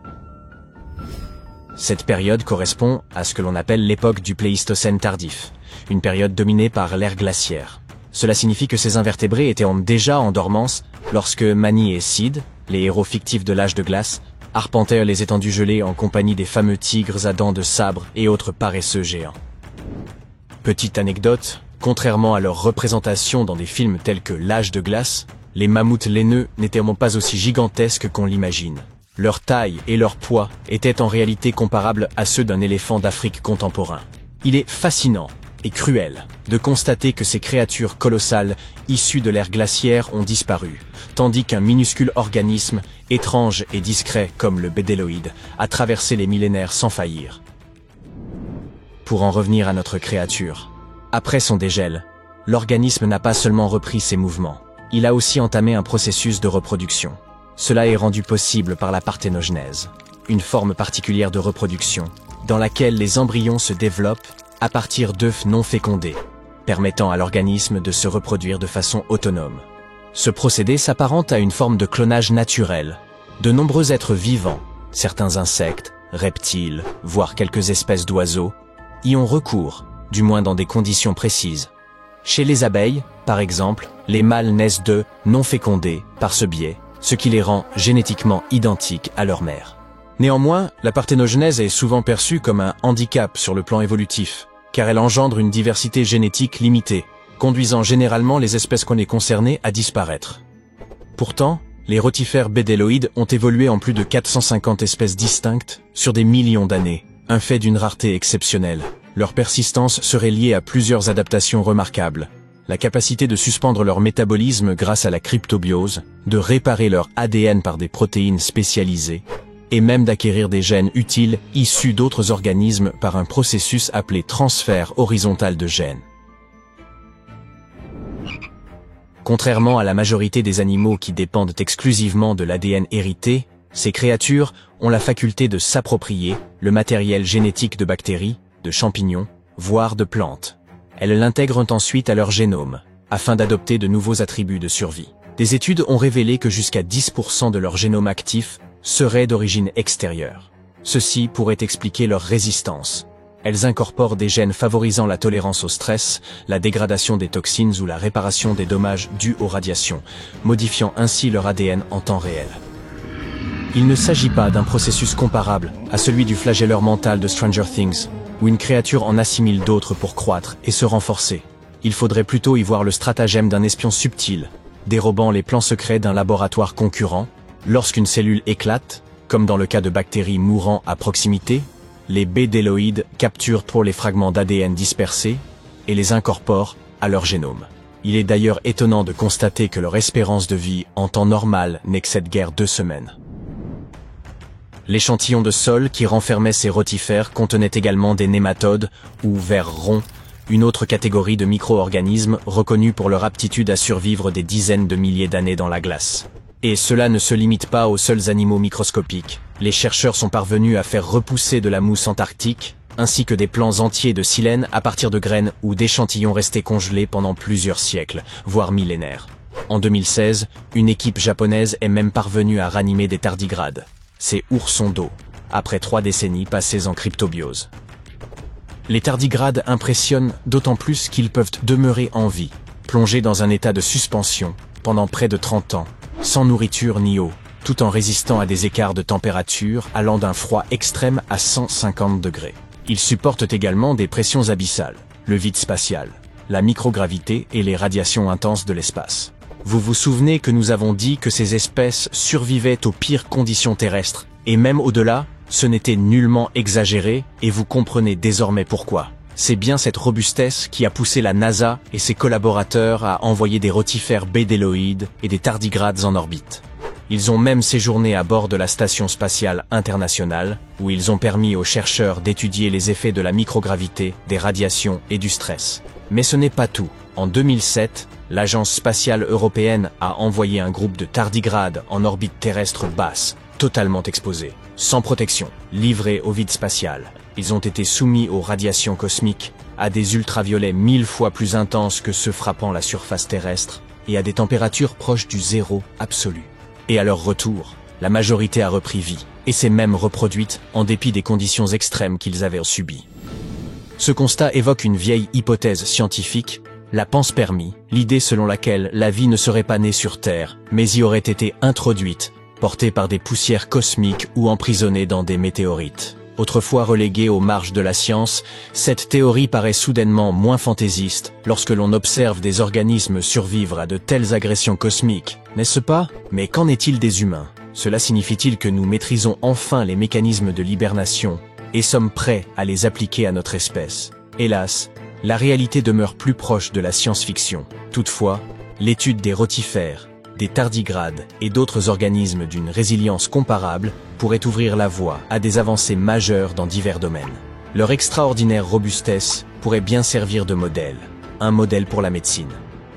[SPEAKER 1] Cette période correspond à ce que l'on appelle l'époque du Pléistocène tardif, une période dominée par l'ère glaciaire. Cela signifie que ces invertébrés étaient déjà en dormance lorsque Mani et Sid, les héros fictifs de l'âge de glace, arpentèrent les étendues gelées en compagnie des fameux tigres à dents de sabre et autres paresseux géants. Petite anecdote, contrairement à leur représentation dans des films tels que L'âge de glace, les mammouths laineux n'étaient pas aussi gigantesques qu'on l'imagine. Leur taille et leur poids étaient en réalité comparables à ceux d'un éléphant d'Afrique contemporain. Il est fascinant et cruel de constater que ces créatures colossales issues de l'ère glaciaire ont disparu, tandis qu'un minuscule organisme, étrange et discret comme le bédéloïde, a traversé les millénaires sans faillir. Pour en revenir à notre créature, après son dégel, l'organisme n'a pas seulement repris ses mouvements, il a aussi entamé un processus de reproduction. Cela est rendu possible par la parthénogenèse, une forme particulière de reproduction, dans laquelle les embryons se développent à partir d'œufs non fécondés, permettant à l'organisme de se reproduire de façon autonome. Ce procédé s'apparente à une forme de clonage naturel. De nombreux êtres vivants, certains insectes, reptiles, voire quelques espèces d'oiseaux, y ont recours, du moins dans des conditions précises. Chez les abeilles, par exemple, les mâles naissent d'œufs non fécondés par ce biais, ce qui les rend génétiquement identiques à leur mère. Néanmoins, la parthénogenèse est souvent perçue comme un handicap sur le plan évolutif, car elle engendre une diversité génétique limitée, conduisant généralement les espèces qu'on est concernées à disparaître. Pourtant, les rotifères bédéloïdes ont évolué en plus de 450 espèces distinctes sur des millions d'années, un fait d'une rareté exceptionnelle. Leur persistance serait liée à plusieurs adaptations remarquables. La capacité de suspendre leur métabolisme grâce à la cryptobiose, de réparer leur ADN par des protéines spécialisées, et même d'acquérir des gènes utiles issus d'autres organismes par un processus appelé transfert horizontal de gènes. Contrairement à la majorité des animaux qui dépendent exclusivement de l'ADN hérité, ces créatures ont la faculté de s'approprier le matériel génétique de bactéries, de champignons, voire de plantes. Elles l'intègrent ensuite à leur génome, afin d'adopter de nouveaux attributs de survie. Des études ont révélé que jusqu'à 10% de leur génome actif serait d'origine extérieure. Ceci pourrait expliquer leur résistance. Elles incorporent des gènes favorisant la tolérance au stress, la dégradation des toxines ou la réparation des dommages dus aux radiations, modifiant ainsi leur ADN en temps réel. Il ne s'agit pas d'un processus comparable à celui du flagelleur mental de Stranger Things, où une créature en assimile d'autres pour croître et se renforcer. Il faudrait plutôt y voir le stratagème d'un espion subtil, dérobant les plans secrets d'un laboratoire concurrent. Lorsqu'une cellule éclate, comme dans le cas de bactéries mourant à proximité, les bédéloïdes capturent pour les fragments d'ADN dispersés et les incorporent à leur génome. Il est d'ailleurs étonnant de constater que leur espérance de vie en temps normal n'excède guère 2 semaines. L'échantillon de sol qui renfermait ces rotifères contenait également des nématodes, ou vers ronds, une autre catégorie de micro-organismes reconnus pour leur aptitude à survivre des dizaines de milliers d'années dans la glace. Et cela ne se limite pas aux seuls animaux microscopiques. Les chercheurs sont parvenus à faire repousser de la mousse antarctique, ainsi que des plants entiers de silène à partir de graines ou d'échantillons restés congelés pendant plusieurs siècles, voire millénaires. En 2016, une équipe japonaise est même parvenue à ranimer des tardigrades, ces oursons d'eau, après 3 décennies passées en cryptobiose. Les tardigrades impressionnent d'autant plus qu'ils peuvent demeurer en vie, plongés dans un état de suspension, pendant près de 30 ans, sans nourriture ni eau, tout en résistant à des écarts de température allant d'un froid extrême à 150 degrés. Ils supportent également des pressions abyssales, le vide spatial, la microgravité et les radiations intenses de l'espace. Vous vous souvenez que nous avons dit que ces espèces survivaient aux pires conditions terrestres, et même au-delà, ce n'était nullement exagéré, et vous comprenez désormais pourquoi. C'est bien cette robustesse qui a poussé la NASA et ses collaborateurs à envoyer des rotifères bédéloïdes et des tardigrades en orbite. Ils ont même séjourné à bord de la Station spatiale internationale, où ils ont permis aux chercheurs d'étudier les effets de la microgravité, des radiations et du stress. Mais ce n'est pas tout. En 2007, l'Agence spatiale européenne a envoyé un groupe de tardigrades en orbite terrestre basse, totalement exposés, sans protection, livrés au vide spatial. Ils ont été soumis aux radiations cosmiques, à des ultraviolets 1000 fois plus intenses que ceux frappant la surface terrestre, et à des températures proches du zéro absolu. Et à leur retour, la majorité a repris vie, et s'est même reproduite en dépit des conditions extrêmes qu'ils avaient subies. Ce constat évoque une vieille hypothèse scientifique, la panspermie, l'idée selon laquelle la vie ne serait pas née sur Terre, mais y aurait été introduite, portée par des poussières cosmiques ou emprisonnée dans des météorites. Autrefois reléguée aux marges de la science, cette théorie paraît soudainement moins fantaisiste lorsque l'on observe des organismes survivre à de telles agressions cosmiques, n'est-ce pas? Mais qu'en est-il des humains? Cela signifie-t-il que nous maîtrisons enfin les mécanismes de l'hibernation et sommes prêts à les appliquer à notre espèce? Hélas, la réalité demeure plus proche de la science-fiction. Toutefois, l'étude des rotifères, des tardigrades et d'autres organismes d'une résilience comparable pourrait ouvrir la voie à des avancées majeures dans divers domaines. Leur extraordinaire robustesse pourrait bien servir de modèle, un modèle pour la médecine,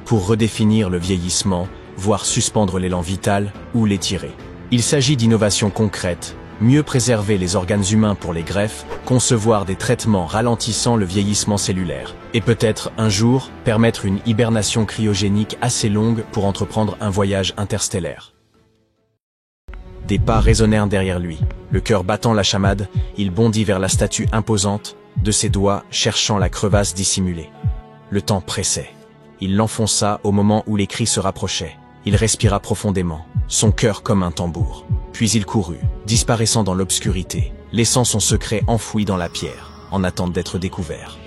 [SPEAKER 1] pour redéfinir le vieillissement, voire suspendre l'élan vital ou l'étirer. Il s'agit d'innovations concrètes, mieux préserver les organes humains pour les greffes, concevoir des traitements ralentissant le vieillissement cellulaire, et peut-être, un jour, permettre une hibernation cryogénique assez longue pour entreprendre un voyage interstellaire. Des pas résonnèrent derrière lui. Le cœur battant la chamade, il bondit vers la statue imposante, de ses doigts cherchant la crevasse dissimulée. Le temps pressait. Il l'enfonça au moment où les cris se rapprochaient. Il respira profondément, son cœur comme un tambour. Puis il courut, disparaissant dans l'obscurité, laissant son secret enfoui dans la pierre, en attente d'être découvert.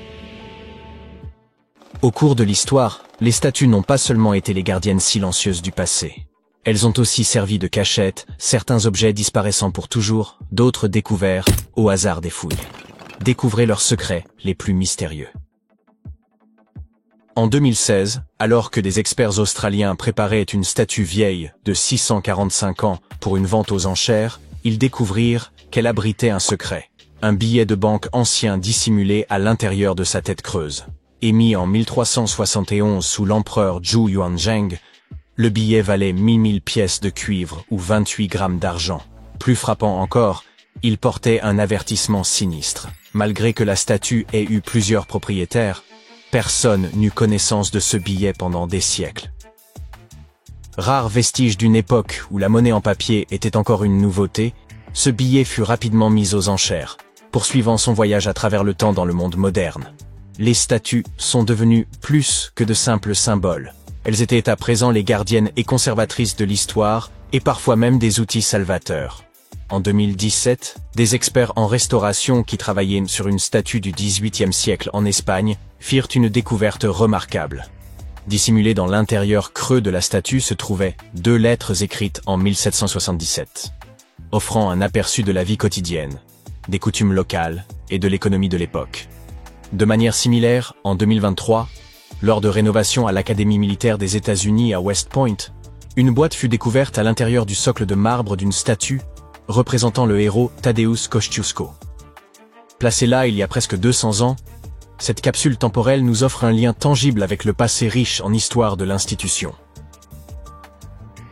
[SPEAKER 1] Au cours de l'histoire, les statues n'ont pas seulement été les gardiennes silencieuses du passé. Elles ont aussi servi de cachette, certains objets disparaissant pour toujours, d'autres découverts, au hasard des fouilles. Découvrez leurs secrets les plus mystérieux. En 2016, alors que des experts australiens préparaient une statue vieille de 645 ans pour une vente aux enchères, ils découvrirent qu'elle abritait un secret. Un billet de banque ancien dissimulé à l'intérieur de sa tête creuse. Émis en 1371 sous l'empereur Zhou Yuanzheng, le billet valait 1000 pièces de cuivre ou 28 grammes d'argent. Plus frappant encore, il portait un avertissement sinistre. Malgré que la statue ait eu plusieurs propriétaires, Personne n'eut connaissance de ce billet pendant des siècles. Rare vestige d'une époque où la monnaie en papier était encore une nouveauté, ce billet fut rapidement mis aux enchères, poursuivant son voyage à travers le temps dans le monde moderne. Les statues sont devenues plus que de simples symboles. Elles étaient à présent les gardiennes et conservatrices de l'histoire, et parfois même des outils salvateurs. En 2017, des experts en restauration qui travaillaient sur une statue du XVIIIe siècle en Espagne firent une découverte remarquable. Dissimulées dans l'intérieur creux de la statue se trouvaient 2 lettres écrites en 1777, offrant un aperçu de la vie quotidienne, des coutumes locales et de l'économie de l'époque. De manière similaire, en 2023, lors de rénovation à l'Académie militaire des États-Unis à West Point, une boîte fut découverte à l'intérieur du socle de marbre d'une statue représentant le héros Tadeusz Kościuszko. Placée là il y a presque 200 ans, cette capsule temporelle nous offre un lien tangible avec le passé riche en histoire de l'institution.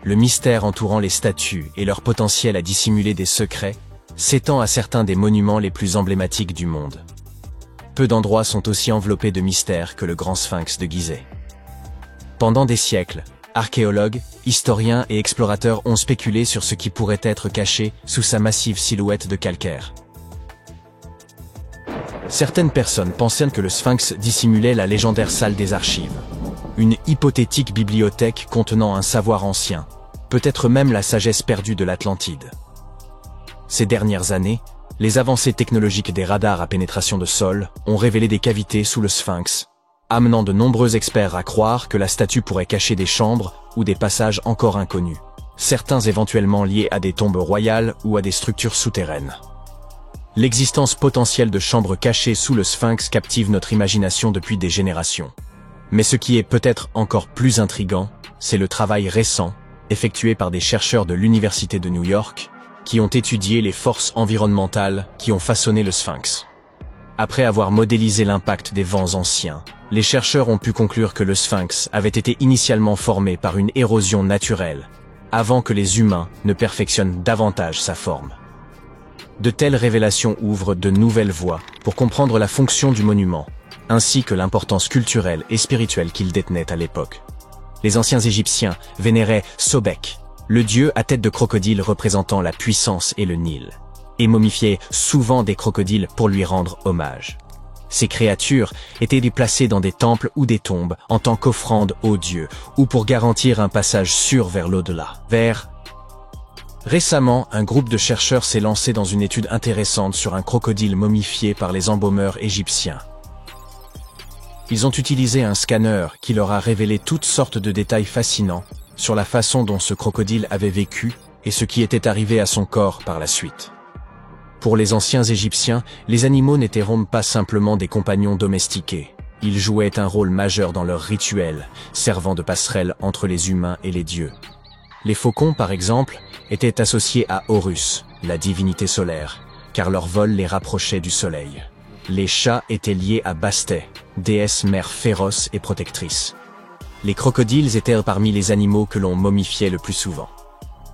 [SPEAKER 1] Le mystère entourant les statues et leur potentiel à dissimuler des secrets s'étend à certains des monuments les plus emblématiques du monde. Peu d'endroits sont aussi enveloppés de mystères que le Grand Sphinx de Gizeh. Pendant des siècles, archéologues, historiens et explorateurs ont spéculé sur ce qui pourrait être caché sous sa massive silhouette de calcaire. Certaines personnes pensaient que le Sphinx dissimulait la légendaire salle des archives, une hypothétique bibliothèque contenant un savoir ancien, peut-être même la sagesse perdue de l'Atlantide. Ces dernières années, les avancées technologiques des radars à pénétration de sol ont révélé des cavités sous le Sphinx, amenant de nombreux experts à croire que la statue pourrait cacher des chambres ou des passages encore inconnus, certains éventuellement liés à des tombes royales ou à des structures souterraines. L'existence potentielle de chambres cachées sous le Sphinx captive notre imagination depuis des générations. Mais ce qui est peut-être encore plus intriguant, c'est le travail récent, effectué par des chercheurs de l'Université de New York, qui ont étudié les forces environnementales qui ont façonné le Sphinx. Après avoir modélisé l'impact des vents anciens, les chercheurs ont pu conclure que le Sphinx avait été initialement formé par une érosion naturelle, avant que les humains ne perfectionnent davantage sa forme. De telles révélations ouvrent de nouvelles voies pour comprendre la fonction du monument, ainsi que l'importance culturelle et spirituelle qu'il détenait à l'époque. Les anciens Égyptiens vénéraient Sobek, le dieu à tête de crocodile représentant la puissance et le Nil, et momifiaient souvent des crocodiles pour lui rendre hommage. Ces créatures étaient déplacées dans des temples ou des tombes en tant qu'offrande aux dieux ou pour garantir un passage sûr vers l'au-delà. Récemment, un groupe de chercheurs s'est lancé dans une étude intéressante sur un crocodile momifié par les embaumeurs égyptiens. Ils ont utilisé un scanner qui leur a révélé toutes sortes de détails fascinants sur la façon dont ce crocodile avait vécu et ce qui était arrivé à son corps par la suite. Pour les anciens Égyptiens, les animaux n'étaient pas simplement des compagnons domestiqués. Ils jouaient un rôle majeur dans leurs rituels, servant de passerelle entre les humains et les dieux. Les faucons, par exemple, étaient associés à Horus, la divinité solaire, car leur vol les rapprochait du soleil. Les chats étaient liés à Bastet, déesse mère féroce et protectrice. Les crocodiles étaient parmi les animaux que l'on momifiait le plus souvent.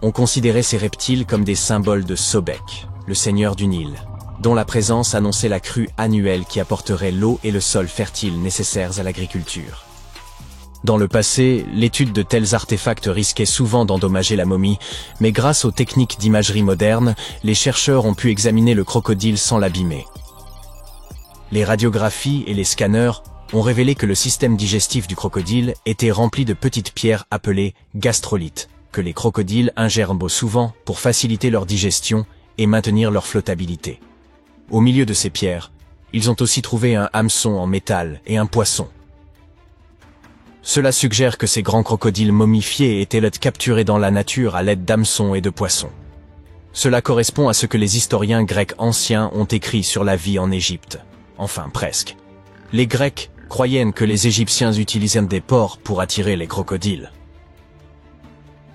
[SPEAKER 1] On considérait ces reptiles comme des symboles de Sobek, le seigneur du Nil, dont la présence annonçait la crue annuelle qui apporterait l'eau et le sol fertile nécessaires à l'agriculture. Dans le passé, l'étude de tels artefacts risquait souvent d'endommager la momie, mais grâce aux techniques d'imagerie moderne, les chercheurs ont pu examiner le crocodile sans l'abîmer. Les radiographies et les scanners ont révélé que le système digestif du crocodile était rempli de petites pierres appelées gastrolites, que les crocodiles ingèrent souvent pour faciliter leur digestion et maintenir leur flottabilité. Au milieu de ces pierres, ils ont aussi trouvé un hameçon en métal et un poisson. Cela suggère que ces grands crocodiles momifiés étaient capturés dans la nature à l'aide d'hameçons et de poissons. Cela correspond à ce que les historiens grecs anciens ont écrit sur la vie en Égypte. Enfin, presque. Les Grecs croyaient que les Égyptiens utilisaient des porcs pour attirer les crocodiles.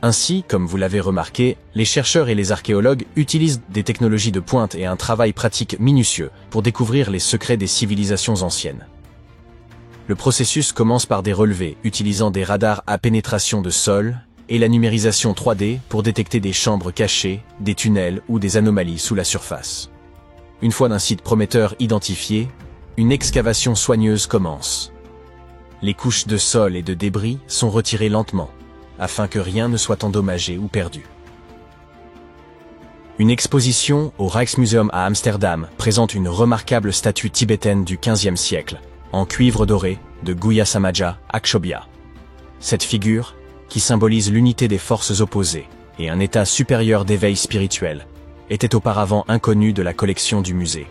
[SPEAKER 1] Ainsi, comme vous l'avez remarqué, les chercheurs et les archéologues utilisent des technologies de pointe et un travail pratique minutieux pour découvrir les secrets des civilisations anciennes. Le processus commence par des relevés utilisant des radars à pénétration de sol et la numérisation 3D pour détecter des chambres cachées, des tunnels ou des anomalies sous la surface. Une fois un site prometteur identifié, une excavation soigneuse commence. Les couches de sol et de débris sont retirées lentement, afin que rien ne soit endommagé ou perdu. Une exposition au Rijksmuseum à Amsterdam présente une remarquable statue tibétaine du XVe siècle, en cuivre doré, de Guya Samaja Akshobhya. Cette figure, qui symbolise l'unité des forces opposées et un état supérieur d'éveil spirituel, était auparavant inconnue de la collection du musée.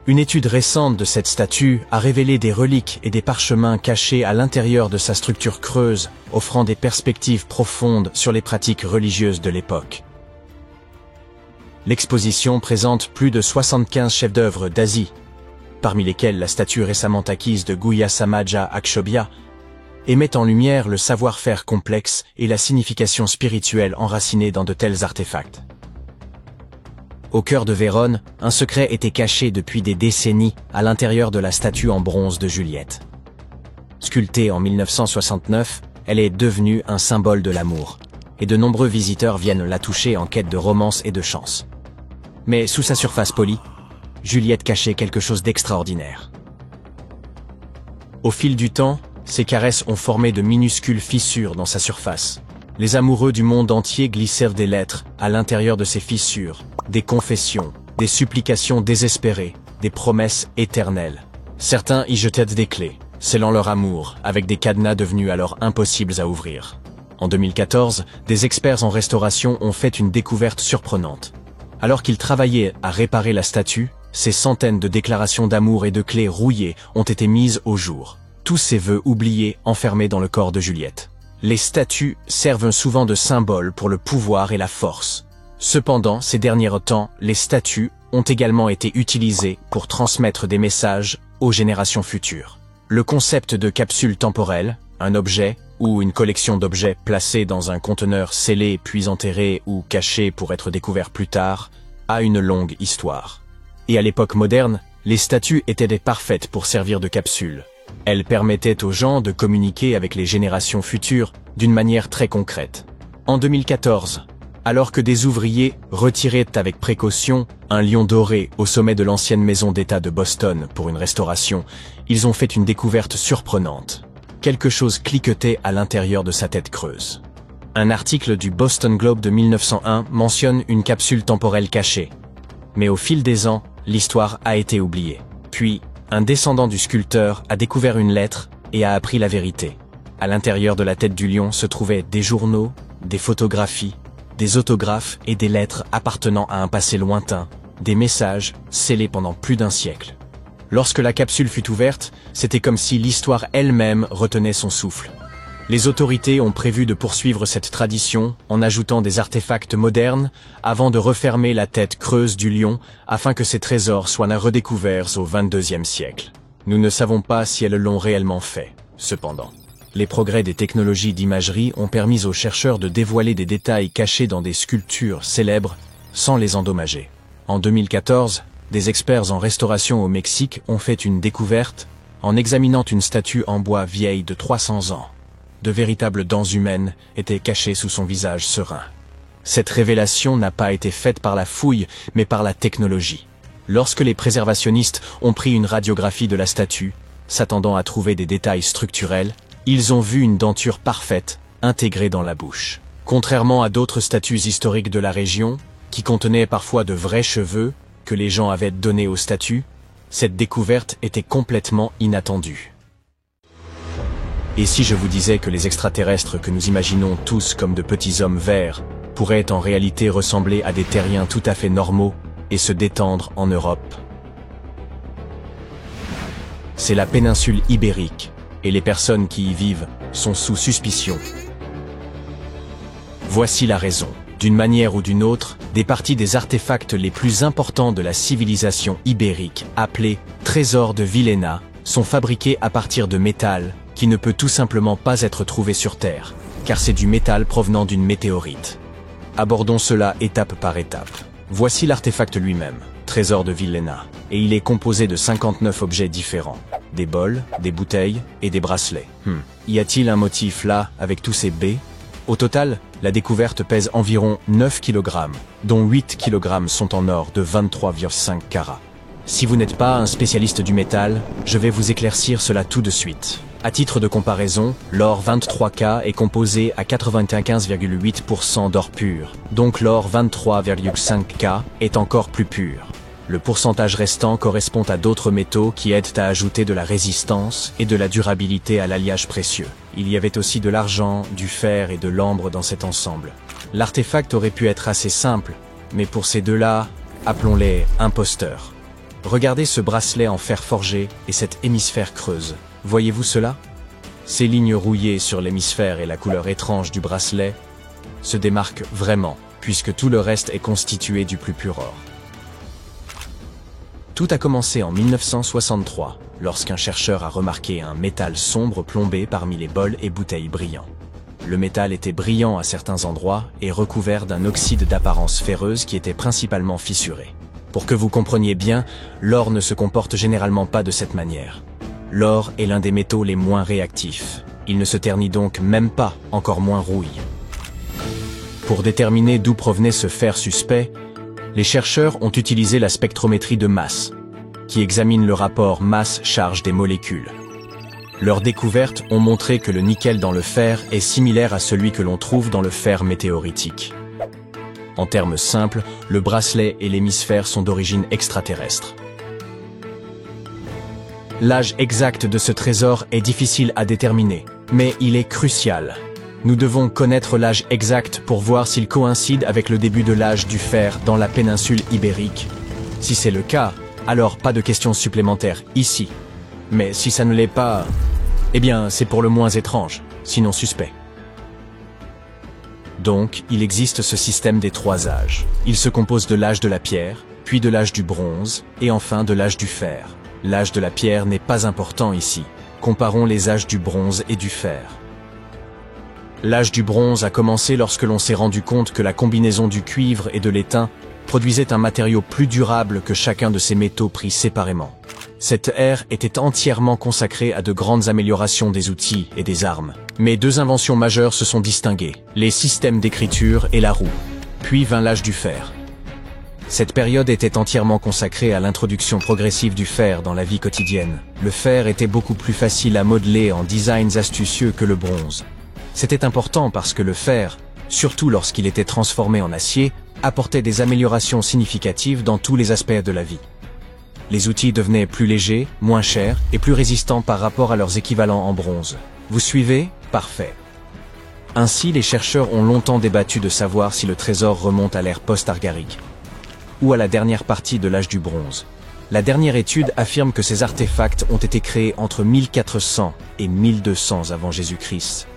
[SPEAKER 1] Une étude récente de cette statue a révélé des reliques et des parchemins cachés à l'intérieur de sa structure creuse, offrant des perspectives profondes sur les pratiques religieuses de l'époque. L'exposition présente plus de 75 chefs-d'œuvre d'Asie, parmi lesquels la statue récemment acquise de Guya Samaja Akshobhya, et met en lumière le savoir-faire complexe et la signification spirituelle enracinée dans de tels artefacts. Au cœur de Vérone, un secret était caché depuis des décennies à l'intérieur de la statue en bronze de Juliette. Sculptée en 1969, elle est devenue un symbole de l'amour, et de nombreux visiteurs viennent la toucher en quête de romance et de chance. Mais sous sa surface polie, Juliette cachait quelque chose d'extraordinaire. Au fil du temps, ses caresses ont formé de minuscules fissures dans sa surface. Les amoureux du monde entier glissèrent des lettres à l'intérieur de ces fissures, des confessions, des supplications désespérées, des promesses éternelles. Certains y jetaient des clés, scellant leur amour, avec des cadenas devenus alors impossibles à ouvrir. En 2014, des experts en restauration ont fait une découverte surprenante. Alors qu'ils travaillaient à réparer la statue, ces centaines de déclarations d'amour et de clés rouillées ont été mises au jour. Tous ces vœux oubliés enfermés dans le corps de Juliette. Les statues servent souvent de symbole pour le pouvoir et la force. Cependant, ces derniers temps, les statues ont également été utilisées pour transmettre des messages aux générations futures. Le concept de capsule temporelle, un objet ou une collection d'objets placés dans un conteneur scellé puis enterré ou caché pour être découvert plus tard, a une longue histoire. Et à l'époque moderne, les statues étaient parfaites pour servir de capsule. Elles permettaient aux gens de communiquer avec les générations futures d'une manière très concrète. En 2014, alors que des ouvriers retiraient avec précaution un lion doré au sommet de l'ancienne maison d'État de Boston pour une restauration, ils ont fait une découverte surprenante. Quelque chose cliquetait à l'intérieur de sa tête creuse. Un article du Boston Globe de 1901 mentionne une capsule temporelle cachée. Mais au fil des ans, l'histoire a été oubliée. Puis, un descendant du sculpteur a découvert une lettre et a appris la vérité. À l'intérieur de la tête du lion se trouvaient des journaux, des photographies, des autographes et des lettres appartenant à un passé lointain, des messages scellés pendant plus d'un siècle. Lorsque la capsule fut ouverte, c'était comme si l'histoire elle-même retenait son souffle. Les autorités ont prévu de poursuivre cette tradition en ajoutant des artefacts modernes avant de refermer la tête creuse du lion afin que ses trésors soient redécouverts au XXIe siècle. Nous ne savons pas si elles l'ont réellement fait, cependant. Les progrès des technologies d'imagerie ont permis aux chercheurs de dévoiler des détails cachés dans des sculptures célèbres sans les endommager. En 2014, des experts en restauration au Mexique ont fait une découverte en examinant une statue en bois vieille de 300 ans. De véritables dents humaines étaient cachées sous son visage serein. Cette révélation n'a pas été faite par la fouille, mais par la technologie. Lorsque les préservationnistes ont pris une radiographie de la statue, s'attendant à trouver des détails structurels, ils ont vu une denture parfaite, intégrée dans la bouche. Contrairement à d'autres statues historiques de la région, qui contenaient parfois de vrais cheveux que les gens avaient donnés aux statues, cette découverte était complètement inattendue. Et si je vous disais que les extraterrestres que nous imaginons tous comme de petits hommes verts pourraient en réalité ressembler à des terriens tout à fait normaux et se détendre en Europe? C'est la péninsule ibérique, et les personnes qui y vivent sont sous suspicion. Voici la raison. D'une manière ou d'une autre, des parties des artefacts les plus importants de la civilisation ibérique, appelés trésors de Villena, sont fabriqués à partir de métal, qui ne peut tout simplement pas être trouvé sur Terre, car c'est du métal provenant d'une météorite. Abordons cela étape par étape. Voici l'artefact lui-même, trésor de Villena, et il est composé de 59 objets différents. Des bols, des bouteilles et des bracelets. Y a-t-il un motif là, avec tous ces baies? Au total, la découverte pèse environ 9 kg, dont 8 kg sont en or de 23,5 carats. Si vous n'êtes pas un spécialiste du métal, je vais vous éclaircir cela tout de suite. À titre de comparaison, l'or 23K est composé à 95,8% d'or pur, donc l'or 23,5K est encore plus pur. Le pourcentage restant correspond à d'autres métaux qui aident à ajouter de la résistance et de la durabilité à l'alliage précieux. Il y avait aussi de l'argent, du fer et de l'ambre dans cet ensemble. L'artefact aurait pu être assez simple, mais pour ces deux-là, appelons-les imposteurs. Regardez ce bracelet en fer forgé et cet hémisphère creuse. Voyez-vous cela? Ces lignes rouillées sur l'hémisphère et la couleur étrange du bracelet se démarquent vraiment, puisque tout le reste est constitué du plus pur or. Tout a commencé en 1963, lorsqu'un chercheur a remarqué un métal sombre plombé parmi les bols et bouteilles brillants. Le métal était brillant à certains endroits et recouvert d'un oxyde d'apparence ferreuse qui était principalement fissuré. Pour que vous compreniez bien, l'or ne se comporte généralement pas de cette manière. L'or est l'un des métaux les moins réactifs. Il ne se ternit donc même pas, encore moins rouille. Pour déterminer d'où provenait ce fer suspect, les chercheurs ont utilisé la spectrométrie de masse, qui examine le rapport masse-charge des molécules. Leurs découvertes ont montré que le nickel dans le fer est similaire à celui que l'on trouve dans le fer météoritique. En termes simples, le bracelet et l'hémisphère sont d'origine extraterrestre. L'âge exact de ce trésor est difficile à déterminer, mais il est crucial. Nous devons connaître l'âge exact pour voir s'il coïncide avec le début de l'âge du fer dans la péninsule ibérique. Si c'est le cas, alors pas de questions supplémentaires ici. Mais si ça ne l'est pas, eh bien c'est pour le moins étrange, sinon suspect. Donc, il existe ce système des trois âges. Il se compose de l'âge de la pierre, puis de l'âge du bronze, et enfin de l'âge du fer. L'âge de la pierre n'est pas important ici. Comparons les âges du bronze et du fer. L'âge du bronze a commencé lorsque l'on s'est rendu compte que la combinaison du cuivre et de l'étain produisait un matériau plus durable que chacun de ces métaux pris séparément. Cette ère était entièrement consacrée à de grandes améliorations des outils et des armes. Mais deux inventions majeures se sont distinguées, les systèmes d'écriture et la roue. Puis vint l'âge du fer. Cette période était entièrement consacrée à l'introduction progressive du fer dans la vie quotidienne. Le fer était beaucoup plus facile à modeler en designs astucieux que le bronze. C'était important parce que le fer, surtout lorsqu'il était transformé en acier, apportait des améliorations significatives dans tous les aspects de la vie. Les outils devenaient plus légers, moins chers et plus résistants par rapport à leurs équivalents en bronze. Vous suivez? Parfait. Ainsi, les chercheurs ont longtemps débattu de savoir si le trésor remonte à l'ère post-argarique ou à la dernière partie de l'âge du bronze. La dernière étude affirme que ces artefacts ont été créés entre 1400 et 1200 avant Jésus-Christ.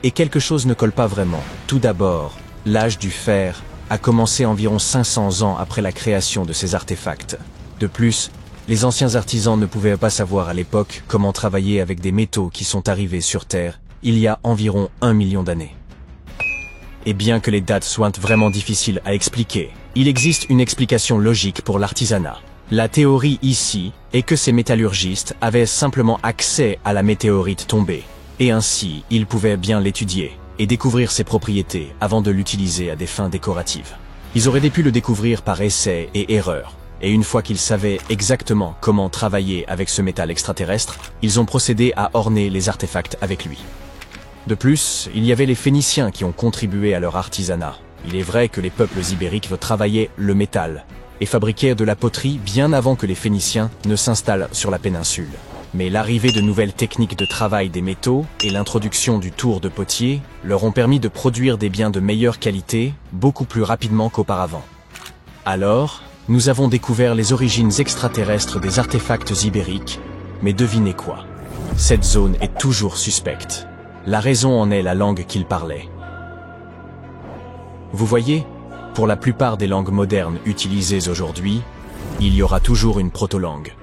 [SPEAKER 1] Et quelque chose ne colle pas vraiment. Tout d'abord, l'âge du fer a commencé environ 500 ans après la création de ces artefacts. De plus, les anciens artisans ne pouvaient pas savoir à l'époque comment travailler avec des métaux qui sont arrivés sur Terre il y a environ 1 million d'années. Et bien que les dates soient vraiment difficiles à expliquer, il existe une explication logique pour l'artisanat. La théorie ici est que ces métallurgistes avaient simplement accès à la météorite tombée, et ainsi ils pouvaient bien l'étudier et découvrir ses propriétés avant de l'utiliser à des fins décoratives. Ils auraient pu le découvrir par essai et erreur, et une fois qu'ils savaient exactement comment travailler avec ce métal extraterrestre, ils ont procédé à orner les artefacts avec lui. De plus, il y avait les Phéniciens qui ont contribué à leur artisanat. Il est vrai que les peuples ibériques travaillaient le métal et fabriquaient de la poterie bien avant que les Phéniciens ne s'installent sur la péninsule. Mais l'arrivée de nouvelles techniques de travail des métaux et l'introduction du tour de potier leur ont permis de produire des biens de meilleure qualité beaucoup plus rapidement qu'auparavant. Alors, nous avons découvert les origines extraterrestres des artefacts ibériques, mais devinez quoi? Cette zone est toujours suspecte. La raison en est la langue qu'ils parlaient. Vous voyez, pour la plupart des langues modernes utilisées aujourd'hui, il y aura toujours une proto-langue.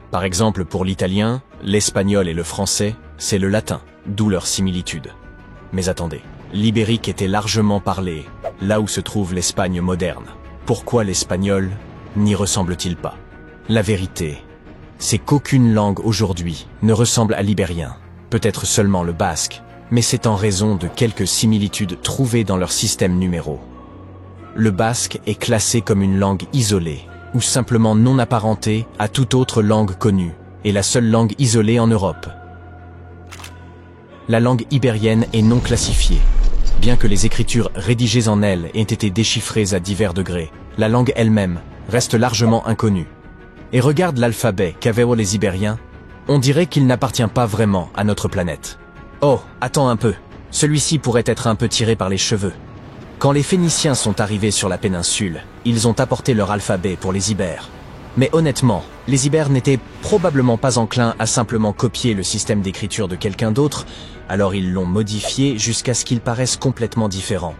[SPEAKER 1] Par exemple, pour l'italien, l'espagnol et le français, c'est le latin, d'où leur similitude. Mais attendez, l'ibérique était largement parlé, là où se trouve l'Espagne moderne. Pourquoi l'espagnol n'y ressemble-t-il pas? La vérité, c'est qu'aucune langue aujourd'hui ne ressemble à l'ibérien. Peut-être seulement le basque, mais c'est en raison de quelques similitudes trouvées dans leur système numéraux. Le basque est classé comme une langue isolée, ou simplement non apparentée à toute autre langue connue, et la seule langue isolée en Europe. La langue ibérienne est non classifiée. Bien que les écritures rédigées en elle aient été déchiffrées à divers degrés, la langue elle-même reste largement inconnue. Et regarde l'alphabet qu'avaient les Ibériens, on dirait qu'il n'appartient pas vraiment à notre planète. Oh, attends un peu, celui-ci pourrait être un peu tiré par les cheveux. Quand les Phéniciens sont arrivés sur la péninsule, ils ont apporté leur alphabet pour les Ibères. Mais honnêtement, les Ibères n'étaient probablement pas enclins à simplement copier le système d'écriture de quelqu'un d'autre, alors ils l'ont modifié jusqu'à ce qu'il paraisse complètement différent.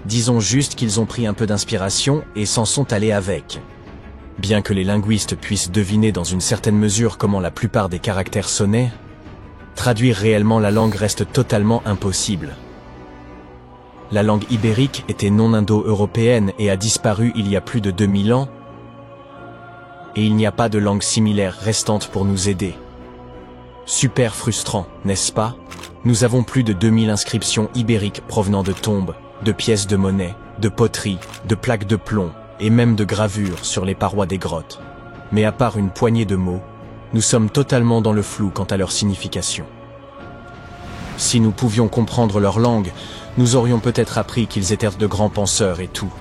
[SPEAKER 1] Disons juste qu'ils ont pris un peu d'inspiration et s'en sont allés avec. Bien que les linguistes puissent deviner dans une certaine mesure comment la plupart des caractères sonnaient, traduire réellement la langue reste totalement impossible. La langue ibérique était non indo-européenne et a disparu il y a plus de 2000 ans, et il n'y a pas de langue similaire restante pour nous aider. Super frustrant, n'est-ce pas? Nous avons plus de 2000 inscriptions ibériques provenant de tombes, de pièces de monnaie, de poteries, de plaques de plomb, et même de gravures sur les parois des grottes. Mais à part une poignée de mots, nous sommes totalement dans le flou quant à leur signification. Si nous pouvions comprendre leur langue, nous aurions peut-être appris qu'ils étaient de grands penseurs et tout.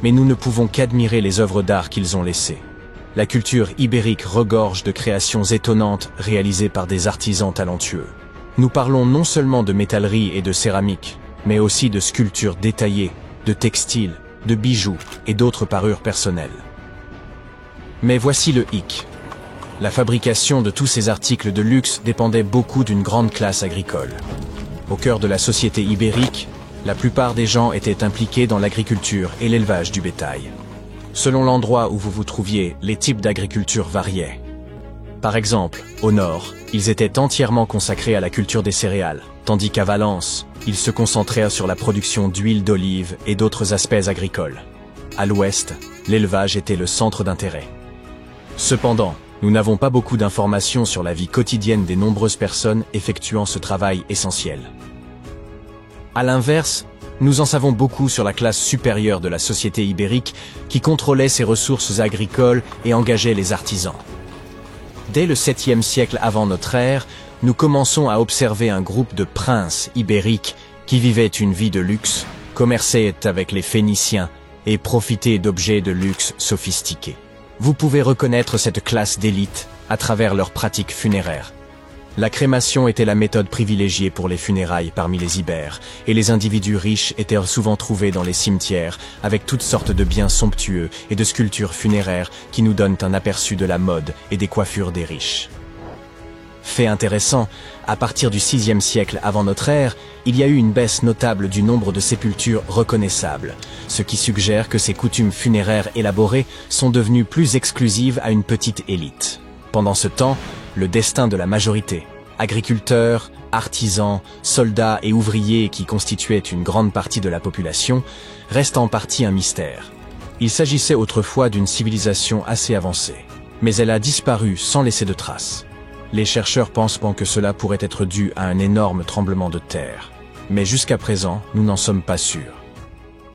[SPEAKER 1] Mais nous ne pouvons qu'admirer les œuvres d'art qu'ils ont laissées. La culture ibérique regorge de créations étonnantes réalisées par des artisans talentueux. Nous parlons non seulement de métallerie et de céramique, mais aussi de sculptures détaillées, de textiles, de bijoux et d'autres parures personnelles. Mais voici le hic. La fabrication de tous ces articles de luxe dépendait beaucoup d'une grande classe agricole. Au cœur de la société ibérique, la plupart des gens étaient impliqués dans l'agriculture et l'élevage du bétail. Selon l'endroit où vous vous trouviez, les types d'agriculture variaient. Par exemple, au nord, ils étaient entièrement consacrés à la culture des céréales, tandis qu'à Valence, ils se concentraient sur la production d'huile d'olive et d'autres aspects agricoles. À l'ouest, l'élevage était le centre d'intérêt. Cependant, nous n'avons pas beaucoup d'informations sur la vie quotidienne des nombreuses personnes effectuant ce travail essentiel. À l'inverse, nous en savons beaucoup sur la classe supérieure de la société ibérique qui contrôlait ses ressources agricoles et engageait les artisans. Dès le 7e siècle avant notre ère, nous commençons à observer un groupe de princes ibériques qui vivaient une vie de luxe, commerçaient avec les Phéniciens et profitaient d'objets de luxe sophistiqués. Vous pouvez reconnaître cette classe d'élite à travers leurs pratiques funéraires. La crémation était la méthode privilégiée pour les funérailles parmi les Ibères, et les individus riches étaient souvent trouvés dans les cimetières, avec toutes sortes de biens somptueux et de sculptures funéraires qui nous donnent un aperçu de la mode et des coiffures des riches. Fait intéressant, à partir du 6e siècle avant notre ère, il y a eu une baisse notable du nombre de sépultures reconnaissables, ce qui suggère que ces coutumes funéraires élaborées sont devenues plus exclusives à une petite élite. Pendant ce temps, le destin de la majorité, agriculteurs, artisans, soldats et ouvriers qui constituaient une grande partie de la population, reste en partie un mystère. Il s'agissait autrefois d'une civilisation assez avancée, mais elle a disparu sans laisser de traces. Les chercheurs pensent que cela pourrait être dû à un énorme tremblement de terre, mais jusqu'à présent, nous n'en sommes pas sûrs.